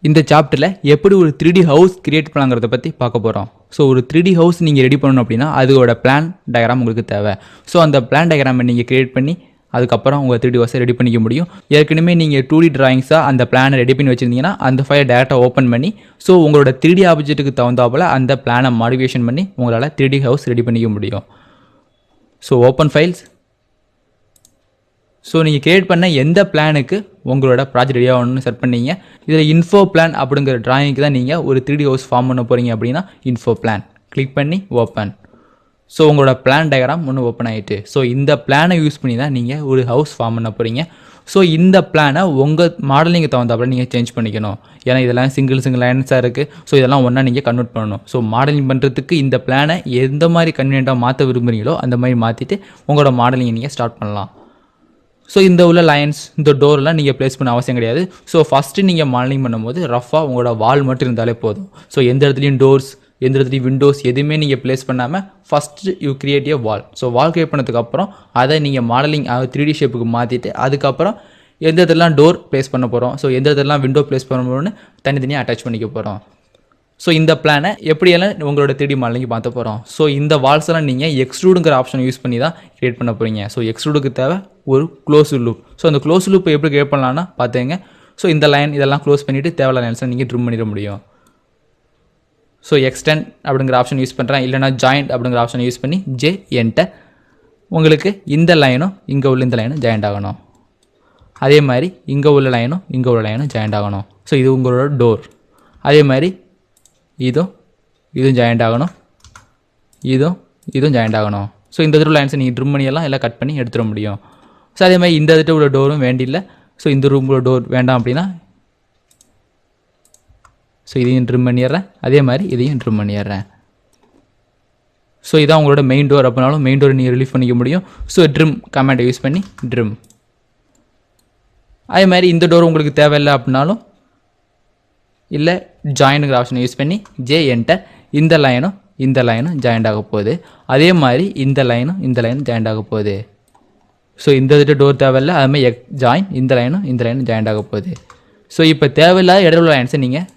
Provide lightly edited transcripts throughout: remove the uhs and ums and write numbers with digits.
இந்த சாப்டரில் எப்படி ஒரு 3D ஹவுஸ் கிரியேட் பண்ணலாங்கிறத பற்றி பார்க்க போகிறோம். ஸோ ஒரு 3D ஹவுஸ் நீங்கள் ரெடி பண்ணணும் அப்படின்னா அதோட பிளான் டயக்ராம் உங்களுக்கு தேவை. ஸோ அந்த பிளான் டயக்ராமை நீங்கள் கிரியேட் பண்ணி அதுக்கப்புறம் உங்கள் 3D ஹவுஸை ரெடி பண்ணிக்க முடியும். ஏற்கனவே நீங்கள் 2D டிராயிங்ஸாக அந்த பிளானை ரெடி பண்ணி வச்சுருந்தீங்கன்னா அந்த ஃபைலை டேரெக்டாக ஓப்பன் பண்ணி ஸோ உங்களோட 3D ஆப்ஜெக்ட்டுக்கு தகுந்தாப்பில் அந்த பிளானை மாடிஃபிகேஷன் பண்ணி உங்களால் 3D ஹவுஸ் ரெடி பண்ணிக்க முடியும். So open files. ஸோ நீங்கள் கிரியேட் பண்ண எந்த பிளானுக்கு உங்களோட ப்ராஜெக்ட் ரெடி ஆகணும்னு செட் பண்ணீங்க. இதில் இன்ஃபோ பிளான் அப்படிங்கிற டிராயிங்க்கு தான் நீங்கள் ஒரு 3D ஹவுஸ் ஃபார்ம் பண்ண போகிறீங்க அப்படின்னா இன்ஃபோ பிளான் கிளிக் பண்ணி ஓப்பன். ஸோ உங்களோட பிளான் டயக்ராம் ஒன்று ஓப்பன் ஆகிட்டு ஸோ இந்த பிளானை யூஸ் பண்ணி தான் நீங்கள் ஒரு ஹவுஸ் ஃபார்ம் பண்ண போகிறீங்க. ஸோ இந்த பிளானை உங்கள் மாடலிங்கு தகுந்தாப்பில் நீங்கள் சேஞ்ச் பண்ணிக்கணும். ஏன்னா இதெல்லாம் சிங்கிள் லைன்ஸாக இருக்குது. ஸோ இதெல்லாம் ஒன்றா நீங்கள் கன்வெர்ட் பண்ணணும். ஸோ மாடலிங் பண்ணுறதுக்கு இந்த பிளானை எந்த மாதிரி கன்வீனியண்ட்டாக மாற்ற விரும்புகிறீங்களோ அந்த மாதிரி மாற்றிட்டு உங்களோட மாடலிங்கை நீங்கள் ஸ்டார்ட் பண்ணலாம். ஸோ இந்த உள்ள லைன்ஸ் இந்த டோர்லாம் நீங்கள் ப்ளேஸ் பண்ண அவசியம் கிடையாது. ஸோ ஃபஸ்ட்டு நீங்கள் மாடலிங் பண்ணும்போது ரஃபாக உங்களோட வால் மட்டும் இருந்தாலே போதும். ஸோ எந்த இடத்துலையும் டோர்ஸ் எந்த இடத்துலையும் விண்டோஸ் எதுவுமே நீங்கள் ப்ளேஸ் பண்ணாமல் first you create A wall. So wall create பண்ணதுக்கப்புறம் அதை நீங்கள் மாடலிங் 3D ஷேப்புக்கு மாற்றிட்டு அதுக்கப்புறம் எந்த இடத்துலலாம் டோர் ப்ளேஸ் பண்ண போகிறோம் ஸோ எந்த இடத்துலலாம் விண்டோ ப்ளேஸ் பண்ண போகிறோம்னு தனித்தனியாக அட்டாச் பண்ணிக்க போகிறோம். ஸோ இந்த பிளானை எப்படியெல்லாம் உங்களோட 3D மாடலிங்கு பார்த்த போகிறோம். ஸோ இந்த வால்ஸ் எல்லாம் நீங்கள் எக்ஸ்ட்ரூடுங்கிற ஆப்ஷன் யூஸ் பண்ணி தான் கிரியேட் பண்ண போகிறீங்க. ஸோ எக்ஸ்ட்ரூடுக்கு தேவை ஒரு க்ளோஸ் லூப். ஸோ அந்த க்ளோஸ் லூப் எப்படி கிரியேட் பண்ணலான்னா பார்த்துங்க. ஸோ இந்த லைன் இதெல்லாம் க்ளோஸ் பண்ணிவிட்டு தேவையான லைன்ஸை நீங்கள் ட்ரிம் பண்ணிட முடியும். ஸோ எக்ஸ்டெண்ட் அப்படிங்கிற ஆப்ஷன் யூஸ் பண்ணுறேன். இல்லைனா ஜாயிண்ட் அப்படிங்கிற ஆப்ஷன் யூஸ் பண்ணி என்டர். உங்களுக்கு இந்த லைனும் இங்கே உள்ள இந்த லைனும் ஜாயிண்ட் ஆகணும். அதே மாதிரி இங்கே உள்ள லைனும் ஜாயிண்ட் ஆகணும். ஸோ இது உங்களோட டோர். அதே மாதிரி இதுவும் ஜாயிண்ட் ஆகணும். இதுவும் ஜாயிண்ட் ஆகணும். ஸோ இந்த இதில் லைன்ஸை நீங்கள் ட்ரிம் பண்ணியெல்லாம் எல்லாம் கட் பண்ணி எடுத்துட முடியும். ஸோ அதே மாதிரி இந்த இடத்துல உள்ள டோரும் வேண்டியில்லை. ஸோ இந்த ரூமில் டோர் வேண்டாம் அப்படின்னா ஸோ இதையும் ட்ரிம் பண்ணிடுறேன். அதே மாதிரி இதையும் ட்ரிம் பண்ணிடுறேன். ஸோ இதான் உங்களோட மெயின் டோர் அப்படின்னாலும் மெயின் டோரை நீங்கள் ரிலீஃப் பண்ணிக்க முடியும். ஸோ ட்ரிம் கமாண்டை யூஸ் பண்ணி ட்ரிம். அதே மாதிரி இந்த டோர் உங்களுக்கு தேவையில்லை அப்படின்னாலும் இல்லை ஜாயின்ங்கிற ஆப்ஷனை யூஸ் பண்ணி என்டர். இந்த லைனும் ஜாயிண்ட் ஆக போகுது. அதே மாதிரி இந்த லைனும் ஜாயிண்ட் ஆக போகுது. ஸோ இந்த இதுட்டு டோர் தேவையில்லை. அதுமாதிரி ஜாயின் இந்த லைனும் ஜாயிண்ட் ஆக போகுது. ஸோ இப்போ தேவையில்லாத இடையில லைன்ஸை நீங்கள்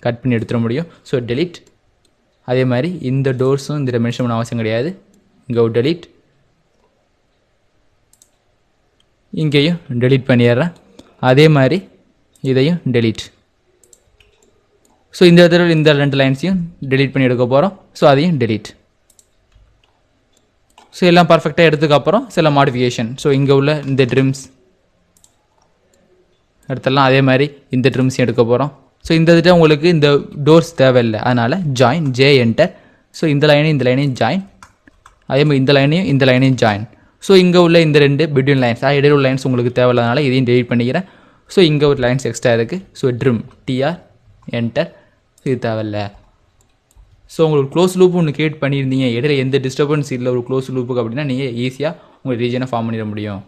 கட் பண்ணி எடுத்துட முடியும். So delete. அதே மாதிரி இந்த டோர்ஸும் இந்த மென்ஷன் பண்ண அவசியம் கிடையாது. இங்கே ஒரு டெலிட். இங்கேயும் டெலிட் பண்ணிடுறேன். அதே மாதிரி இதையும் டெலிட். ஸோ இந்த இடத்துல இந்த 2 லைன்ஸையும் டெலிட் பண்ணி எடுக்க போகிறோம். ஸோ அதையும் டெலிட். ஸோ எல்லாம் பர்ஃபெக்டாக எடுத்ததுக்கப்புறம் சில மாடிஃபிகேஷன். ஸோ இங்கே உள்ள இந்த ட்ரிம்ஸ் எடுத்துடலாம். அதே மாதிரி இந்த ட்ரிம்ஸையும் எடுக்க போகிறோம். ஸோ இந்த இதுட்டு உங்களுக்கு இந்த டோர்ஸ் தேவையில்லை. அதனால் ஜாயின் என்டர். ஸோ இந்த லைனையும் ஜாயின். அதே மாதிரி இந்த லைனையும் ஜாயின். ஸோ இங்கே உள்ள இந்த 2 பிட்வீன் லைன்ஸ் இடையில உள்ள லைன்ஸ் உங்களுக்கு தேவையில்லாதனால இதையும் டெலிட் பண்ணிக்கிறேன். ஸோ இங்கே ஒரு லைன்ஸ் எக்ஸ்ட்ரா இருக்குது. So trim enter. இது தேவையில்லை. ஸோ உங்களுக்கு க்ளோஸ் லூப் ஒன்று கிரியேட் பண்ணியிருந்தீங்க இடையில எந்த டிஸ்டர்பன்ஸ் இல்லை ஒரு க்ளோஸ் லூப்புக்கு அப்படின்னா நீங்கள் ஈஸியாக உங்கள் ரீஜனை ஃபார்ம் பண்ணிட முடியும்.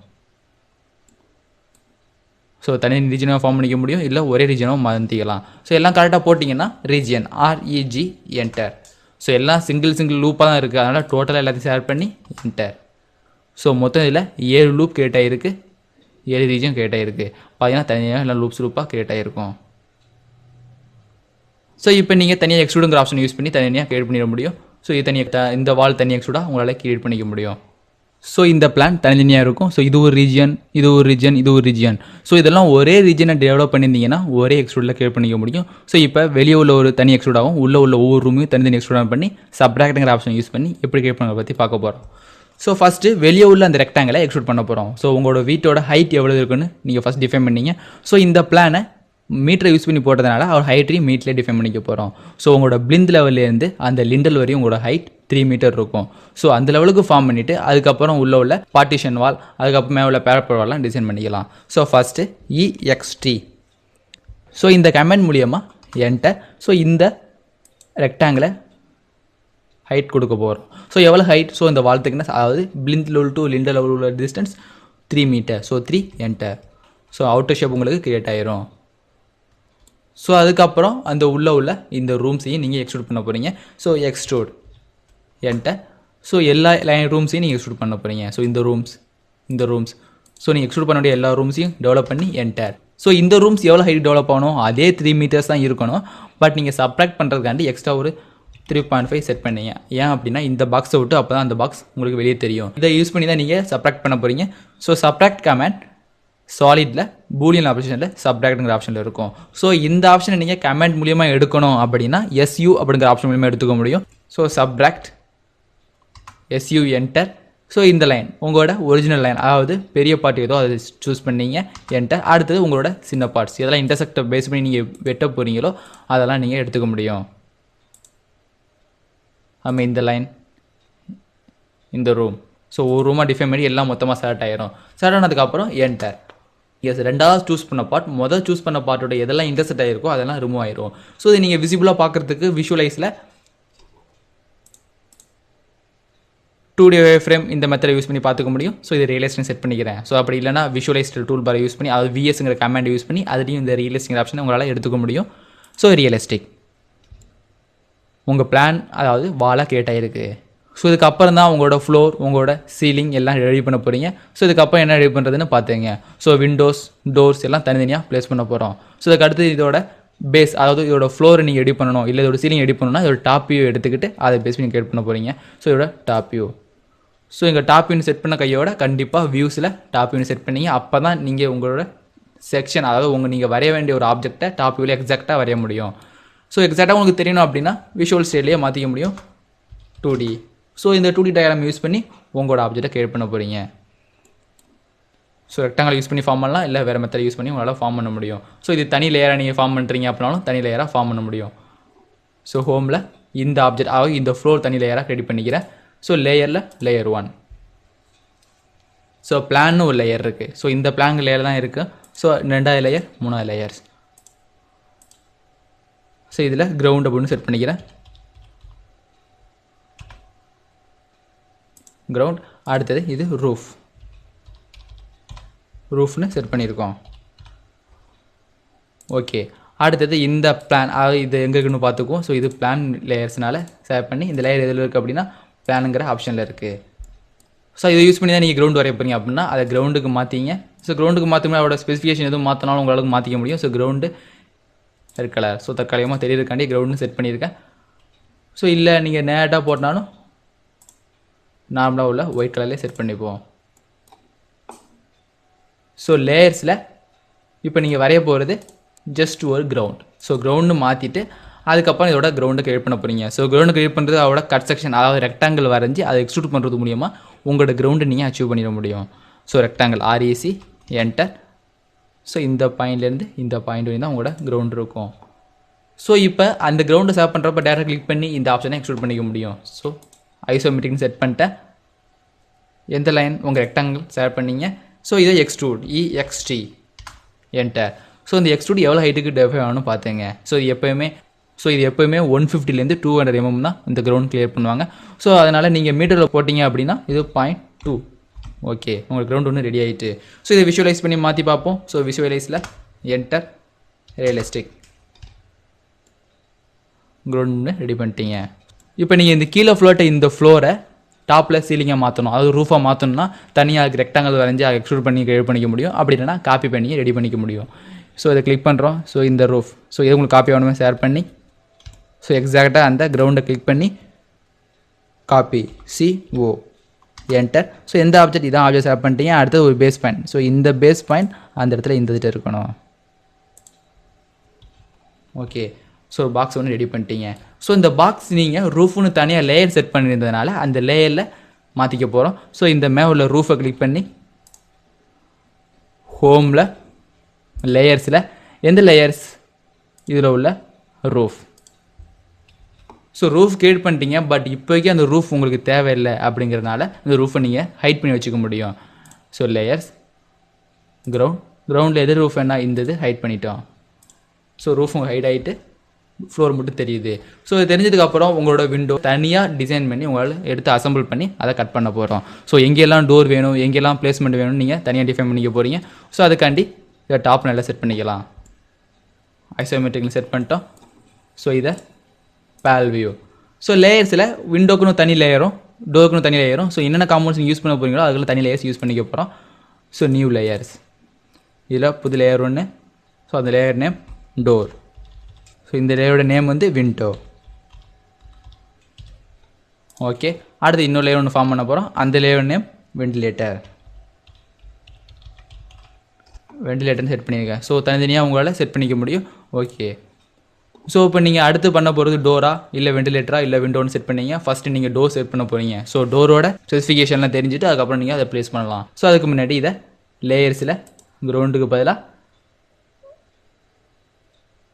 ஸோ தனி ரீஜனாக ஃபார்ம் பண்ணிக்க முடியும். இல்லை ஒரே ரீஜனாகவும் மாற்றிக்கலாம். ஸோ எல்லாம் கரெக்டாக போட்டிங்கன்னா ரீஜியன் என்டர். ஸோ எல்லாம் சிங்கிள் லூப்பாக தான் இருக்குது. அதனால் டோட்டலாக எல்லாத்தையும் ஷேர் பண்ணி என்டர். ஸோ மொத்தம் இதில் 7 லூப் கிரியேட் ஆகிருக்கு. 7 ரீஜன் கிரியேட் ஆகிருக்கு. பார்த்தீங்கன்னா தனியாக எல்லாம் லூப்பாக கிரியேட் ஆகிருக்கும். ஸோ இப்போ நீங்கள் தனியாக எக்ஸ்ட்ரூடுங்கிற ஆப்ஷன் யூஸ் பண்ணி தனியாக கிரியேட் பண்ணிட முடியும். ஸோ இது தனியாக இந்த வால் தனியாக எக்ஸ்ட்ரூடாக உங்களால் கிரியேட் பண்ணிக்க முடியும். ஸோ இந்த பிளான் தனித்தனியாக இருக்கும். ஸோ இது ஒரு ரீஜியன். ஸோ இதெல்லாம் ஒரே ரீஜனை டெவலப் பண்ணியிருந்தீங்கன்னா ஒரே எக்ஸ்ட்ரூடில் கிரியேட் பண்ணிக்க முடியும். ஸோ இப்போ வெளியே உள்ள ஒரு தனி எக்ஸ்ட்ரூடாகவும் உள்ள ஒவ்வொரு ரூமையும் தனி எக்ஸ்ட்ரூடாக பண்ணி சப்ட்ராக்ட்ங்கிற ஆப்ஷன் யூஸ் பண்ணி எப்படி கிரியேட் பண்ணுறத பற்றி பார்க்க போகிறோம். ஸோ ஃபஸ்ட்டு வெளியே உள்ள அந்த ரெக்டாங்கிளை எக்ஸ்ட்ரூட் பண்ண போகிறோம். ஸோ உங்களோட வீட்டோட ஹைட் எவ்வளோ இருக்குன்னு நீங்கள் ஃபஸ்ட் டிஃபைன் பண்ணீங்க. ஸோ இந்த பிளானை மீட்டரை யூஸ் பண்ணி போட்டதுனால அவர் ஹைட்டையும் மீட்டர்லேயே டிஃபைன் பண்ணிக்க போகிறோம். ஸோ உங்களோட பிளிந்த் லெவல்லேருந்து அந்த லிண்டல் வரையும் உங்களோட ஹைட் 3 மீட்டர் இருக்கும். ஸோ அந்த லெவலுக்கு ஃபார்ம் பண்ணிவிட்டு அதுக்கப்புறம் உள்ள பார்ட்டிஷன் வால் அதுக்கப்புறமே உள்ள பேரப்பர் வால்லாம் டிசைன் பண்ணிக்கலாம். So first EXT. ஸோ இந்த கமெண்ட் மூலியமாக என்டர். ஸோ இந்த ரெக்டாங்கிளை ஹைட் கொடுக்க போகிறோம். ஸோ எவ்வளோ ஹைட்? ஸோ இந்த வால் திக்னஸ் அதாவது plinth level to lintel level உள்ள distance 3 metre. So 3 enter. So outer shape உங்களுக்கு கிரியேட் ஆயிரும். ஸோ அதுக்கப்புறம் அந்த உள்ள இந்த ரூம்ஸையும் நீங்கள் எக்ஸ்ட்ரூட் பண்ண போகிறீங்க. So extrude enter. ஸோ எல்லா ரூம்ஸையும் நீங்கள் எக்ஸ்ட்ரூட் பண்ண போகிறீங்க. ஸோ இந்த ரூம்ஸ் ஸோ நீங்கள் எக்ஸ்ட்ரூட் பண்ண வேண்டிய எல்லா ரூம்ஸையும் டெவலப் பண்ணி என்டர். ஸோ இந்த ரூம்ஸ் எவ்வளோ ஹைட் டெவலப் ஆகணும், அதே 3 meters தான் இருக்கணும். பட் நீங்கள் சப்ராக்ட் பண்ணுறதுக்காண்டி எக்ஸ்ட்ரா ஒரு 3.5 செட் பண்ணீங்க. ஏன் அப்படின்னா இந்த பாக்ஸை விட்டு அப்போ தான் அந்த பாக்ஸ் உங்களுக்கு வெளியே தெரியும். இதை யூஸ் பண்ணி தான் நீங்கள் சப்ராக்ட் பண்ண போகிறீங்க. ஸோ சப்ராக்ட் கமாண்ட் சாலிடில் பூலியன் ஆப்ரேஷனில் சப்ராக்ட்ங்கிற ஆப்ஷனில் இருக்கும். ஸோ இந்த ஆப்ஷனை நீங்கள் கமாண்ட் மூலியமாக எடுக்கணும் அப்படின்னா SU அப்படிங்கிற ஆப்ஷன் மூலியமாக எடுத்துக்க முடியும். So subtract SU enter. So இந்த லைன் உங்களோட ஒரிஜினல் லைன், அதாவது பெரிய பார்ட் ஏதோ அதை சூஸ் பண்ணீங்க, என்டர். அடுத்தது உங்களோட சின்ன பார்ட்ஸ் இதெல்லாம் இன்டர்செக்டை பேஸ் பண்ணி நீங்கள் வெட்ட போகிறீங்களோ அதெல்லாம் நீங்கள் எடுத்துக்க முடியும். ஆமாம், இந்த லைன், இந்த ரூம். ஸோ ஒரு ரூமாக டிஃபைன் பண்ணி எல்லாம் மொத்தமாக செலக்ட் ஆயிரும். செலக்ட் ஆனதுக்கப்புறம் என்டர். எஸ், ரெண்டாவது சூஸ் பண்ண பார்ட் முதல் சூஸ் பண்ண பார்ட்டோட எதெல்லாம் இன்டர்செக்ட் ஆகிருக்கோ அதெல்லாம் ரிமூவ் ஆயிரும். ஸோ இதை நீங்கள் விசிபிளாக பார்க்குறதுக்கு விஷுவலைஸில் 2D ஃப்ரேம் இந்த மெத்தடை யூஸ் பண்ணி பார்த்துக்க முடியும். ஸோ இது ரியலிஸ்டிக் செட் பண்ணிக்கிறேன். ஸோ அப்படி இல்லைனா விஷுவலைஸ் டூல் பாரை யூஸ் பண்ணி, அதாவது VSங்கிற கமாண்ட் யூஸ் பண்ணி அதுலேயும் இந்த ரியலிஸ்டிக் ஆப்ஷனை உங்களால் எடுத்துக்க முடியும். ஸோ ரியலிஸ்டிக் உங்கள் பிளான், அதாவது வாலாக கிரியேட் ஆகிருக்கு. ஸோ இதுக்கப்புறம் தான் உங்களோட ஃப்ளோர், உங்களோட சீலிங் எல்லாம் ரெடி பண்ண போகிறீங்க. ஸோ இதுக்கப்புறம் என்ன ரெடி பண்ணுறதுன்னு பார்த்துங்க. ஸோ விண்டோஸ், டோர்ஸ் எல்லாம் தனித்தனியாக ப்ளேஸ் பண்ண போகிறோம். ஸோ இதுக்கு அடுத்து இதோட பேஸ், அதாவது இதோட ஃப்ளோரை நீங்கள் ரெடி பண்ணணும், இல்லை இதோட சீலிங் ரெடி பண்ணணும்னா இதோட டாப் வியூ எடுத்துக்கிட்டு அதை பேஸ் பண்ணி கிரியேட் பண்ண போகிறீங்க. ஸோ இதோட டாப் வியூ. ஸோ இங்கே டாப் வியூன்னு செட் பண்ண கையோட கண்டிப்பாக வியூஸில் டாப் வியூன்னு செட் பண்ணீங்க. அப்போ தான் நீங்கள் உங்களோட செக்ஷன், அதாவது நீங்கள் வரைய வேண்டிய ஒரு ஆப்ஜெக்டை டாப் வியூவில் எக்ஸாக்டாக வரைய முடியும். ஸோ எக்ஸாக்டாக உங்களுக்கு தெரியணும் அப்படின்னா விஷுவல் ஸ்டைலே மாற்றிக்க முடியும் 2D. ஸோ இந்த 2D டயக்ராம் யூஸ் பண்ணி உங்களோட ஆப்ஜெக்டை கிரியேட் பண்ண போகிறீங்க. ஸோ ரெக்டாங்கல் யூஸ் பண்ணி ஃபார்ம் பண்ணலாம், இல்லை வேறு மெத்தட் யூஸ் பண்ணி உங்களால் ஃபார்ம் பண்ண முடியும். ஸோ இது தனி லேயராக நீங்கள் ஃபார்ம் பண்ணுறீங்க அப்படின்னாலும் தனி லேயராக ஃபார்ம் பண்ண முடியும். ஸோ ஹோமில் இந்த ஆப்ஜெக்ட், அதாவது இந்த ஃப்ளோர் தனி லேயராக ரெடி பண்ணிக்கிறேன். ஸோ லேயரில் லேயர் 1. ஸோ பிளான்னு ஒரு லேயர் இருக்குது. ஸோ இந்த பிளான் லேயர் தான் இருக்குது. ஸோ 2வது லேயர், 3வது லேயர்ஸ். ஸோ இதில் கிரவுண்ட் அப்படின்னு செட் பண்ணிக்கிறேன். கிரவுண்ட். அடுத்தது இது ரூஃப், ரூஃப்னு செட் பண்ணியிருக்கோம். ஓகே, அடுத்தது இந்த பிளான், அதாவது இது எங்கே இருக்குன்னு பார்த்துக்குவோம். ஸோ இது பிளான் லேயர்ஸ்னால சேவ் பண்ணி இந்த லேயர் எதில் இருக்குது அப்படின்னா பிளானுங்கிற ஆப்ஷனில் இருக்குது. ஸோ இதை யூஸ் பண்ணி தான் நீங்கள் கிரவுண்ட் வரைய போகிறீங்க அப்படின்னா அதை கிரவுண்டுக்கு மாற்றிங்க. ஸோ கிரவுண்டுக்கு மாற்றினா அதோட ஸ்பெசிஃபிகேஷன் எதுவும் மாற்றினாலும் உங்களுக்கு மாற்றிக்க முடியும். So ground red colour, so தற்காலிகமாக தெரியறதுக்காண்டி கிரவுண்டுன்னு செட் பண்ணியிருக்கேன். ஸோ இல்லை நீங்கள் நேட்டாக போட்டாலும் நார்மலாக உள்ள ஒயிட் கலர்லேயே செட் பண்ணிப்போம். ஸோ லேயர்ஸில் இப்போ நீங்கள் வரைய போகிறது ஜஸ்ட் ஒரு கிரவுண்ட். ஸோ கிரவுண்டு மாற்றிட்டு அதுக்கப்புறம் இதோட கிரவுண்டு கிரியேட் பண்ண போகிறீங்க. ஸோ கிரவுண்டு கிரியேட் பண்ணுறது அதோட கட் செக்ஷன், அதாவது ரெக்டாங்கிள் வரைஞ்சி அதை எக்ஸ்ட்ரூட் பண்ணுறது மூலியமாக உங்களோட கிரவுண்டை நீங்கள் அச்சீவ் பண்ணிட முடியும். So rectangle REC enter. So இந்த பாயிண்ட்லேருந்து இந்த பாயிண்ட் வரையும் தான் உங்களோட கிரவுண்ட் இருக்கும். ஸோ இப்போ அந்த கிரவுண்டை சேவ் பண்ணுறப்ப டேரெக்டாக கிளிக் பண்ணி இந்த ஆப்ஷனை எக்ஸ்ட்ரூட் பண்ணிக்க முடியும். ஸோ ஐசோமெட்ரிக்னு செட் பண்ணிட்டேன். எந்த லைன் உங்கள் ரெக்டாங்கிள் சேவ் பண்ணீங்க. ஸோ இதை எக்ஸ்ட்ரூட் EXT என்டர். ஸோ இந்த எக்ஸ்ட்ரூட் எவ்வளோ ஹைட்டுக்கு டெஃபை ஆகணும்னு பார்த்துங்க. ஸோ இது எப்போயுமே 150லேருந்து 200 mm தான் இந்த கிரவுண்ட் கிளியர் பண்ணுவாங்க. ஸோ அதனால் நீங்கள் மீட்டரில் போட்டிங்க அப்படின்னா இது 0.2. ஓகே, உங்களுக்கு கிரவுண்ட் ஒன்று ரெடி ஆகிட்டு. ஸோ இதை விஷுவலைஸ் பண்ணி மாற்றி பார்ப்போம். ஸோ விஷுவலைஸில் என்டர், ரியலிஸ்டிக், கிரவுண்ட் ஒன்று ரெடி பண்ணிட்டீங்க. இப்போ நீங்கள் இந்த கீழே ஃப்ளோட்டை, இந்த ஃப்ளோரை டாப்பில் சீலிங்காக மாற்றணும், அதாவது ரூஃபாக மாற்றணும்னா தனியாக ரெக்டாங்கல் வரைஞ்சி அதை எக்ஸ்ட்ரூட் பண்ணி ரெடி பண்ணிக்க முடியும். அப்படி இல்லைனா காப்பி பண்ணி ரெடி பண்ணிக்க முடியும். ஸோ இதை கிளிக் பண்ணுறோம். ஸோ இந்த ரூஃப், ஸோ இதை உங்களுக்கு காப்பி ஆகணுமே ஷேர் பண்ணி, ஸோ எக்ஸாக்டாக அந்த கிரவுண்டை கிளிக் பண்ணி காப்பி CO என்டர். ஸோ எந்த ஆப்ஜெக்ட் இதான் ஆப்ஜெக்ட் ஷேர் பண்ணிட்டீங்க. அடுத்தது ஒரு பேஸ் பாயிண்ட். ஸோ இந்த பேஸ் பாயிண்ட் அந்த இடத்துல இந்த இதுட்டு இருக்கணும். ஓகே, ஸோ பாக்ஸ் ஒன்று ரெடி பண்ணிட்டீங்க. ஸோ இந்த பாக்ஸ் நீங்கள் ரூஃப்னு தனியாக லேயர் செட் பண்ணியிருந்ததுனால அந்த லேயரில் மாற்றிக்க போகிறோம். ஸோ இந்த மேலே ரூஃபை கிளிக் பண்ணி ஹோமில் லேயர்ஸில் எந்த லேயர்ஸ், இதில் உள்ள ரூஃப். ஸோ ரூஃப் கிரியேட் பண்ணிட்டீங்க. பட் இப்போதைக்கு அந்த ரூஃப் உங்களுக்கு தேவையில்லை அப்படிங்கிறதுனால இந்த ரூஃபை நீங்கள் ஹைட் பண்ணி வச்சுக்க முடியும். ஸோ லேயர்ஸ், கிரவுண்டில் எது ரூஃப் என்ன இந்த இது ஹைட் பண்ணிட்டோம். ஸோ ரூஃப் உங்கள் ஹைட் ஆகிட்டு ஃப்ளோர் மட்டும் தெரியுது. ஸோ இது தெரிஞ்சதுக்கப்புறம் உங்களோட விண்டோ தனியாக டிசைன் பண்ணி உங்களால் எடுத்து அசம்பிள் பண்ணி அதை கட் பண்ண போகிறோம். ஸோ எங்கெல்லாம் டோர் வேணும், எங்கெல்லாம் பிளேஸ்மெண்ட் வேணும்னு நீங்கள் தனியாக டிஃபைன் பண்ணிக்க போகிறீங்க. ஸோ அதுக்காண்டி இதை டாப் நல்லா செட் பண்ணிக்கலாம். ஐசோமெட்ரிக்கில் செட் பண்ணிட்டோம். ஸோ இதை பேல் வியூ. ஸோ லேயர்ஸில் விண்டோக்குன்னு தனி லேயரும் டோருக்குன்னு தனி லேயரும். ஸோ என்னென்ன காம்பவுண்ட்ஸ் யூஸ் பண்ண போகிறீங்களோ அதில் தனி லேயர்ஸ் யூஸ் பண்ணிக்க போகிறோம். ஸோ நியூ லேயர்ஸ், இதில் புது லேயர் ஒன்று, ஸோ அந்த லேயர் நேம் டோர். ஸோ இந்த லேயரோட நேம் வந்து விண்டோ. ஓகே, அடுத்து இன்னொரு லேயர் ஒன்று ஃபார்ம் பண்ண போகிறோம். அந்த லேயர் நேம் வெண்டிலேட்டர். வெண்டிலேட்டர்னு செட் பண்ணியிருக்கேன். ஸோ தனித்தனியாக உங்களால் செட் பண்ணிக்க முடியும். ஓகே, ஸோ இப்போ நீங்கள் அடுத்து பண்ண போகிறது டோரா இல்லை வெண்டிலேட்டரா இல்லை விண்டோன்னு செட் பண்ணீங்க. ஃபஸ்ட்டு நீங்கள் டோர் செட் பண்ண போகிறீங்க. ஸோ டோரோட ஸ்பெசிஃபிகேஷன்லாம் தெரிஞ்சுட்டு அதுக்கப்புறம் நீங்கள் அதை ப்ளேஸ் பண்ணலாம். ஸோ அதுக்கு முன்னாடி இதை லேயர்ஸில் கிரவுண்டுக்கு பதிலாக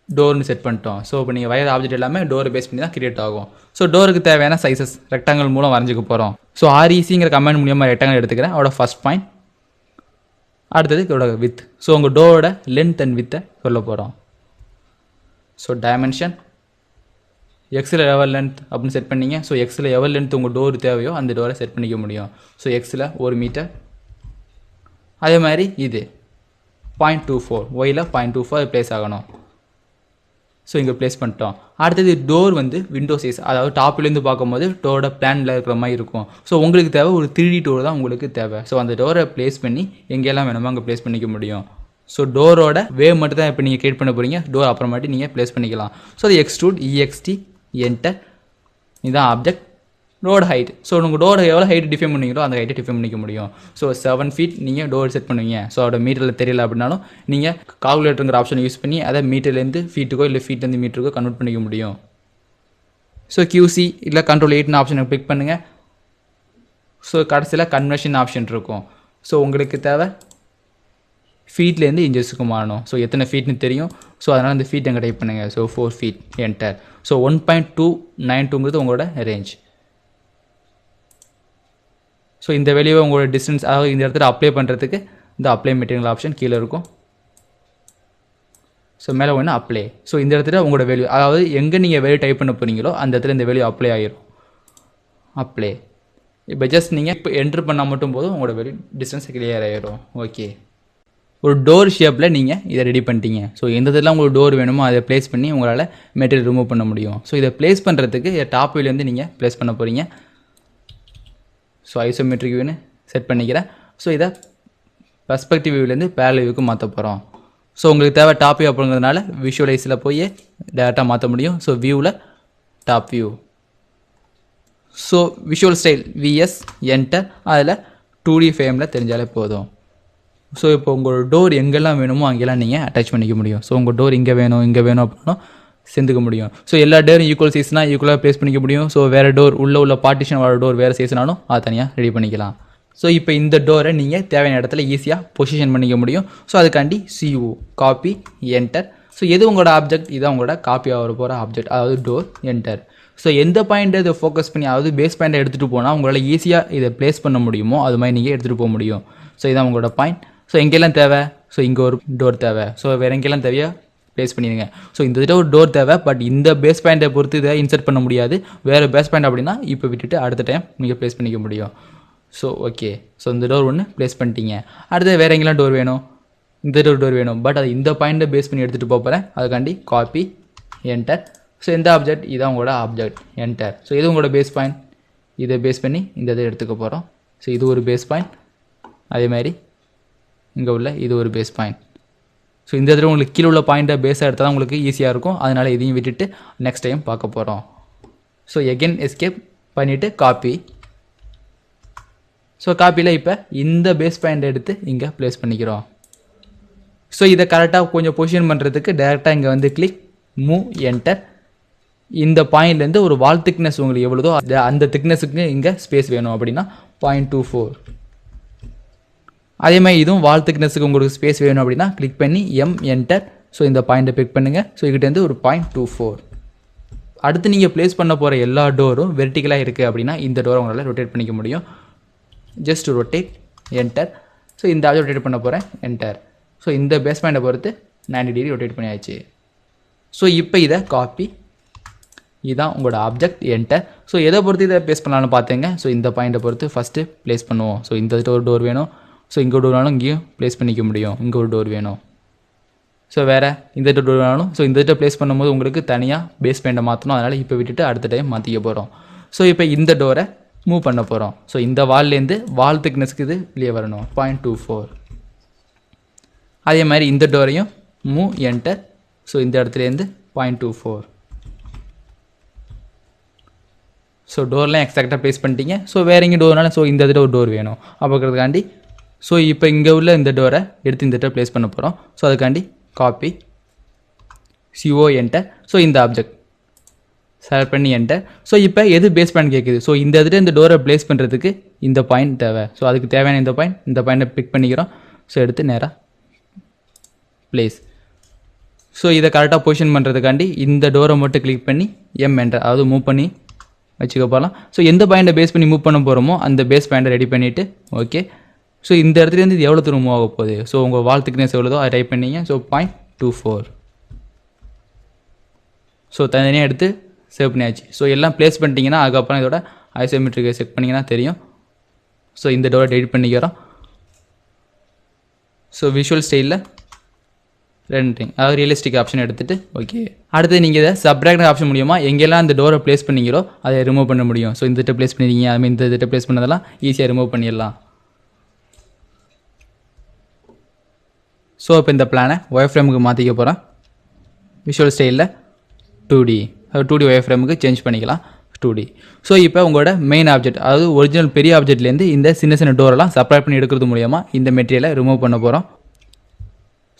டோர்னு செட் பண்ணிட்டோம். ஸோ இப்போ நீங்கள் வயர் ஆப்ஜெக்ட் எல்லாமே டோரை பேஸ் பண்ணி தான் கிரியேட் ஆகும். ஸோ டோருக்கு தேவையான சைஸஸ் ரெக்டாங்கல் மூலம் வரைஞ்சிக்க போகிறோம். ஸோ RECங்கிற கமெண்ட் மூலியமாக ரெக்டாங்கல் எடுத்துக்கிறேன். அதோட ஃபஸ்ட் பாயிண்ட். அடுத்தது இதோட வித். ஸோ உங்கள் டோரோட லென்த் அண்ட் வித்தை சொல்ல போகிறோம். ஸோ டைமென்ஷன் எக்ஸில் எவ்வளோ லென்த் அப்படின்னு செட் பண்ணிங்க. ஸோ எக்ஸில் எவ்வளோ லென்த் உங்கள் டோர் தேவையோ அந்த டோரை செட் பண்ணிக்க முடியும். ஸோ எக்ஸில் 1 மீட்டர். அதே மாதிரி இது 0.24 ஒயில் 0.24 ப்ளேஸ் ஆகணும். ஸோ இங்கே ப்ளேஸ் பண்ணிட்டோம். அடுத்தது டோர் வந்து விண்டோ சைஸ், அதாவது டாப்லேருந்து பார்க்கும்போது டோரோட பிளானில் இருக்கிற மாதிரி இருக்கும். ஸோ உங்களுக்கு தேவை ஒரு 3D டோர் தான் உங்களுக்கு தேவை. ஸோ அந்த டோரை ப்ளேஸ் பண்ணி எங்கெல்லாம் வேணுமோ அங்கே ப்ளேஸ் பண்ணிக்க முடியும். ஸோ டோரோட வேவ் மட்டும் தான் இப்போ நீங்கள் கிரியேட் பண்ண போகிறீங்க. டோர் அப்புறமாட்டி நீங்கள் ப்ளேஸ் பண்ணிக்கலாம். ஸோ அது எக்ஸ்ட்ரூட் EXT என்டர். இதுதான் ஆப்ஜெக்ட். Door height. ஸோ உங்கள் டோர் எவ்வளோ ஹைட் டிஃபைன் பண்ணுவீங்களோ அந்த ஹைட்டை டிஃபைன் பண்ணிக்க முடியும். ஸோ 7 feet நீங்கள் டோர் செட் பண்ணுவீங்க. ஸோ அதோட மீட்டரில் தெரியல அப்படின்னாலும் நீங்கள் கால்குலேட்டருங்கிற ஆப்ஷனை யூஸ் பண்ணி அதை மீட்டர்லேருந்து ஃபீட்டுக்கோ இல்லை ஃபீட்லேருந்து மீட்டருக்கோ கன்வெர்ட் பண்ணிக்க முடியும். ஸோ QC இல்லை Control 8 ஆப்ஷனை கிளிக் பண்ணுங்கள். ஸோ கடைசியில் கன்வர்ஷன் ஆப்ஷன் இருக்கும். ஸோ உங்களுக்கு தேவை ஃபீட்லேருந்து இன்ச்சஸுக்கு மாறணும். ஸோ எத்தனை ஃபீட்னு தெரியும். ஸோ அதனால் அந்த ஃபீட் அங்கே டைப் பண்ணுங்கள். So 4 feet enter. ஸோ 1.292ங்கிறது உங்களோட ரேஞ்ச். ஸோ இந்த வேல்யூவை உங்களோட டிஸ்டன்ஸ், அதாவது இந்த இடத்துல அப்ளை பண்ணுறதுக்கு இந்த அப்ளை மெட்டீரியல் ஆப்ஷன் கீழே இருக்கும். ஸோ மேலே ஒன்று அப்ளை. ஸோ இந்த இடத்துல உங்களோட வேல்யூ, அதாவது எங்கே நீங்கள் வேல்யூ டைப் பண்ண போகிறீங்களோ அந்த இடத்துல இந்த வேல்யூ அப்ளை ஆகிரும். அப்ளை. இப்போ ஜஸ்ட் நீங்கள் இப்போ என்ட்ரு பண்ணால் மட்டும் போதும் உங்களோட வேல்யூ டிஸ்டன்ஸ் கிளியர் ஆகிரும். ஓகே, ஒரு டோர் ஷேப்பில் நீங்கள் இதை ரெடி பண்ணிட்டீங்க. ஸோ எந்த இடத்துல உங்களுக்கு டோர் வேணுமோ அதை ப்ளேஸ் பண்ணி உங்களால் மெட்டீரியல் ரிமூவ் பண்ண முடியும். ஸோ இதை ப்ளேஸ் பண்ணுறதுக்கு டாப் வியூலேருந்து நீங்கள் ப்ளேஸ் பண்ண போகிறீங்க. ஸோ ஐசோமெட்ரிக் வியூன்னு செட் பண்ணிக்கிறேன். ஸோ இதை பெர்ஸ்பெக்டிவ் வியூலேருந்து பேரலல் வியூக்கு மாற்ற போகிறோம். ஸோ உங்களுக்கு தேவை டாப் வியூ அப்படிங்கிறதுனால விஷுவலைஸில் போய் டேரெக்டாக மாற்ற முடியும். ஸோ வியூவில் top view. So visual style VS enter. அதில் 2D ஃப்ரேமில் தெரிஞ்சாலே போதும். ஸோ இப்போ உங்களோட டோர் எங்கெல்லாம் வேணுமோ அங்கெல்லாம் நீங்கள் அட்டாச் பண்ணிக்க முடியும். ஸோ உங்கள் டோர் இங்கே வேணும் அப்படின்னா சேர்ந்துக்க முடியும். ஸோ எல்லா டோரும் ஈக்குவல் சைஸ்னால் ஈக்குவலாக ப்ளேஸ் பண்ணிக்க முடியும். ஸோ வேறு டோர் உள்ள பார்ட்டிஷன் வர டோர் வேறு சைஸ்னாலும் அதை தனியாக ரெடி பண்ணிக்கலாம். ஸோ இப்போ இந்த டோரை நீங்கள் தேவையான இடத்துல ஈஸியாக பொசிஷன் பண்ணிக்க முடியும். ஸோ அதுக்காண்டி CO காப்பி என்டர். ஸோ எது உங்களோட ஆப்ஜெக்ட், இதான் உங்களோட காப்பி ஆக போகிற ஆப்ஜெக்ட், அதாவது டோர் என்டர். ஸோ எந்த பாயிண்ட்டை இதை ஃபோக்கஸ் பண்ணி, அதாவது பேஸ் பாயிண்ட்டை எடுத்துகிட்டு போனால் உங்களால் ஈஸியாக இதை ப்ளேஸ் பண்ண முடியுமோ அது மாதிரி நீங்கள் எடுத்துகிட்டு போக முடியும். ஸோ இதான் உங்களோட பாயிண்ட். ஸோ எங்கெல்லாம் தேவை, ஸோ இங்கே ஒரு டோர் தேவை. ஸோ வேறு எங்கெல்லாம் தேவையா ப்ளேஸ் பண்ணிடுங்க. ஸோ இந்த இதில் ஒரு டோர் தேவை, பட் இந்த பேஸ் பாயிண்ட்டை பொறுத்து இதை இன்சர்ட் பண்ண முடியாது. வேறு பேஸ் பாயிண்ட் அப்படின்னா இப்போ விட்டுட்டு அடுத்த டைம் நீங்கள் ப்ளேஸ் பண்ணிக்க முடியும். ஸோ ஓகே, ஸோ இந்த டோர் ஒன்று ப்ளேஸ் பண்ணிட்டீங்க. அடுத்து வேறு எங்கெல்லாம் டோர் வேணும், இந்த டோர் வேணும், பட் அது இந்த பாயிண்ட்டை பேஸ் பண்ணி எடுத்துகிட்டு போகிறேன். அதுக்காண்டி காப்பி என்டர். ஸோ இந்த ஆப்ஜெக்ட் இதான் உங்களோட ஆப்ஜெக்ட் என்டர். ஸோ இது உங்களோட பேஸ் பாயிண்ட், இதை பேஸ் பண்ணி இந்த இதை எடுத்துக்க போகிறோம். ஸோ இது ஒரு பேஸ் பாயிண்ட். அதே மாதிரி இங்கே உள்ள இது ஒரு பேஸ் பாயிண்ட். ஸோ இந்த இடத்துல உங்களுக்கு கீழே உள்ள பாயிண்ட்டை பேஸாக எடுத்தால் தான் உங்களுக்கு ஈஸியாக இருக்கும். அதனால் இதையும் விட்டுட்டு நெக்ஸ்ட் டைம் பார்க்க போகிறோம். ஸோ எகெயின் எஸ்கேப் பண்ணிவிட்டு காப்பி. ஸோ காப்பியில் இப்போ இந்த பேஸ் பாயிண்ட்டை எடுத்து இங்கே ப்ளேஸ் பண்ணிக்கிறோம். ஸோ இதை கரெக்டாக கொஞ்சம் பொசிஷன் பண்ணுறதுக்கு டேரெக்டாக இங்கே வந்து கிளிக் மூவ் என்டர். இந்த பாயிண்ட்லேருந்து ஒரு வால் திக்னஸ் உங்களுக்கு எவ்வளோதோ அந்த திக்னஸுக்கு இங்கே ஸ்பேஸ் வேணும் அப்படின்னா 0.24. அதே மாதிரி இதுவும் வால் திக்னஸுக்கு உங்களுக்கு ஸ்பேஸ் வேணும் அப்படின்னா கிளிக் பண்ணி என்டர். ஸோ இந்த பாயிண்ட்டை பிக் பண்ணுங்கள். ஸோ இங்கிட்டேருந்து ஒரு 0.24. அடுத்து நீங்கள் ப்ளேஸ் பண்ண போகிற எல்லா டோரும் வெர்டிக்கலாக இருக்குது அப்படின்னா இந்த டோரை உங்களால் ரொட்டேட் பண்ணிக்க முடியும். Just rotate enter. ஸோ இந்த ஆப்ஜெக்ட் ரொட்டேட் பண்ண போகிறேன் என்டர். ஸோ இந்த பேஸ் பாயிண்ட்டை பொறுத்து 90 டிகிரி ரொட்டேட் பண்ணியாச்சு. ஸோ இப்போ இதை காப்பி, இதுதான் உங்களோட ஆப்ஜெக்ட் என்டர். ஸோ எதை பொறுத்து இதை ப்ளேஸ் பண்ணலான்னு பார்த்துங்க. ஸோ இந்த பாயிண்ட்டை பொறுத்து ஃபஸ்ட்டு ப்ளேஸ் பண்ணுவோம். ஸோ இந்த ஒரு டோர் வேணும். ஸோ இங்கே ஒரு டோர் வேணாலும் இங்கேயும் ப்ளேஸ் பண்ணிக்க முடியும். இங்கே ஒரு டோர் வேணும். ஸோ வேறு இந்த டோர் வேணாலும். ஸோ இந்த ப்ளேஸ் பண்ணும்போது உங்களுக்கு தனியாக பேஸ் பாயிண்ட்டை மாற்றணும். அதனால் இப்போ விட்டுட்டு அடுத்த டைம் மாற்றிக்க போகிறோம். ஸோ இப்போ இந்த டோரை மூவ் பண்ண போகிறோம். ஸோ இந்த வால்லேருந்து திக்னஸ்க்கு இது வெளியே வரணும் 0.24. அதே மாதிரி இந்த டோரையும் மூவ் என்டர். ஸோ இந்த இடத்துலேருந்து 0.24. ஸோ டோர்லாம் எக்ஸாக்டாக ப்ளேஸ் பண்ணிட்டீங்க. ஸோ வேறு எங்கே டோர்னாலும் ஸோ இந்த இடத்துல ஒரு டோர் வேணும் அப்படிங்கிறதுக்காண்டி ஸோ இப்போ இங்கே உள்ள இந்த டோரை எடுத்து இந்த இடத்துல ப்ளேஸ் பண்ண போகிறோம். ஸோ அதுக்காண்டி காப்பி CO என்டர். ஸோ இந்த ஆப்ஜெக்ட் செலக்ட் பண்ணி என்டர். ஸோ இப்போ எது பேஸ் பாயிண்ட் கேட்குது. ஸோ இந்த இடத்துல இந்த டோரை ப்ளேஸ் பண்ணுறதுக்கு இந்த பாயிண்ட் தேவை. ஸோ அதுக்கு தேவையான இந்த பாயிண்ட்டை பிக் பண்ணிக்கிறோம். ஸோ எடுத்து நேராக ப்ளேஸ். ஸோ இதை கரெக்டாக பொசிஷன் பண்ணுறதுக்காண்டி இந்த டோரை மட்டும் கிளிக் பண்ணி என்டர், அதாவது மூவ் பண்ணி வச்சுக்க போகலாம். ஸோ எந்த பாயிண்ட்டை பேஸ் பண்ணி மூவ் பண்ண போகிறோமோ அந்த பேஸ் பாயிண்ட்டை ரெடி பண்ணிவிட்டு ஓகே. ஸோ இந்த இடத்துலேருந்து இது எவ்வளோ தூரம் மூவ் ஆக போகுது. ஸோ உங்கள் வால் திக்னஸ் எவ்வளோதோ அதை டைப் பண்ணிங்க. ஸோ 0.24. ஸோ தனியாக எடுத்து சேவ் பண்ணியாச்சு. ஸோ எல்லாம் ப்ளேஸ் பண்ணிட்டீங்கன்னா அதுக்கப்புறம் இதோட ஐசோமெட்ரிக்கை செக் பண்ணிங்கன்னா தெரியும். ஸோ இந்த டோரை டெலிட் பண்ணிக்கிறோம். ஸோ விஷுவல் ஸ்டைலில் ரெண்டிங், அதாவது ரியலிஸ்டிக் ஆப்ஷன் எடுத்துகிட்டு ஓகே. அடுத்து நீங்கள் இதை சப்ட்ராக்ட் ஆப்ஷன் மூலியமாக எங்கெல்லாம் அந்த டோரை ப்ளேஸ் பண்ணிக்கிறோ அதை ரிமூவ் பண்ண முடியும். ஸோ இந்த ப்ளேஸ் பண்ணிருக்கீங்க, அதுமாதிரி இந்த இதிட்ட ப்ளேஸ் பண்ணதெல்லாம் ஈஸியாக ரிமூவ் பண்ணிடலாம். ஸோ இப்போ இந்த பிளானை ஒயர் ஃப்ரேமுக்கு மாற்றிக்க போகிறேன். விஷுவல் ஸ்டைலில் 2D, அதாவது 2D ஒயர் ஃப்ரேமுக்கு சேஞ்ச் பண்ணிக்கலாம் 2D. ஸோ இப்போ உங்களோட மெயின் ஆப்ஜெக்ட், அதாவது ஒரிஜினல் பெரிய ஆப்ஜெக்ட்லேருந்து இந்த சின்ன சின்ன டோரெல்லாம் செப்பரேட் பண்ணி எடுக்கிறது மூலியமாக இந்த மெட்டீரியலை ரிமூவ் பண்ண போகிறோம்.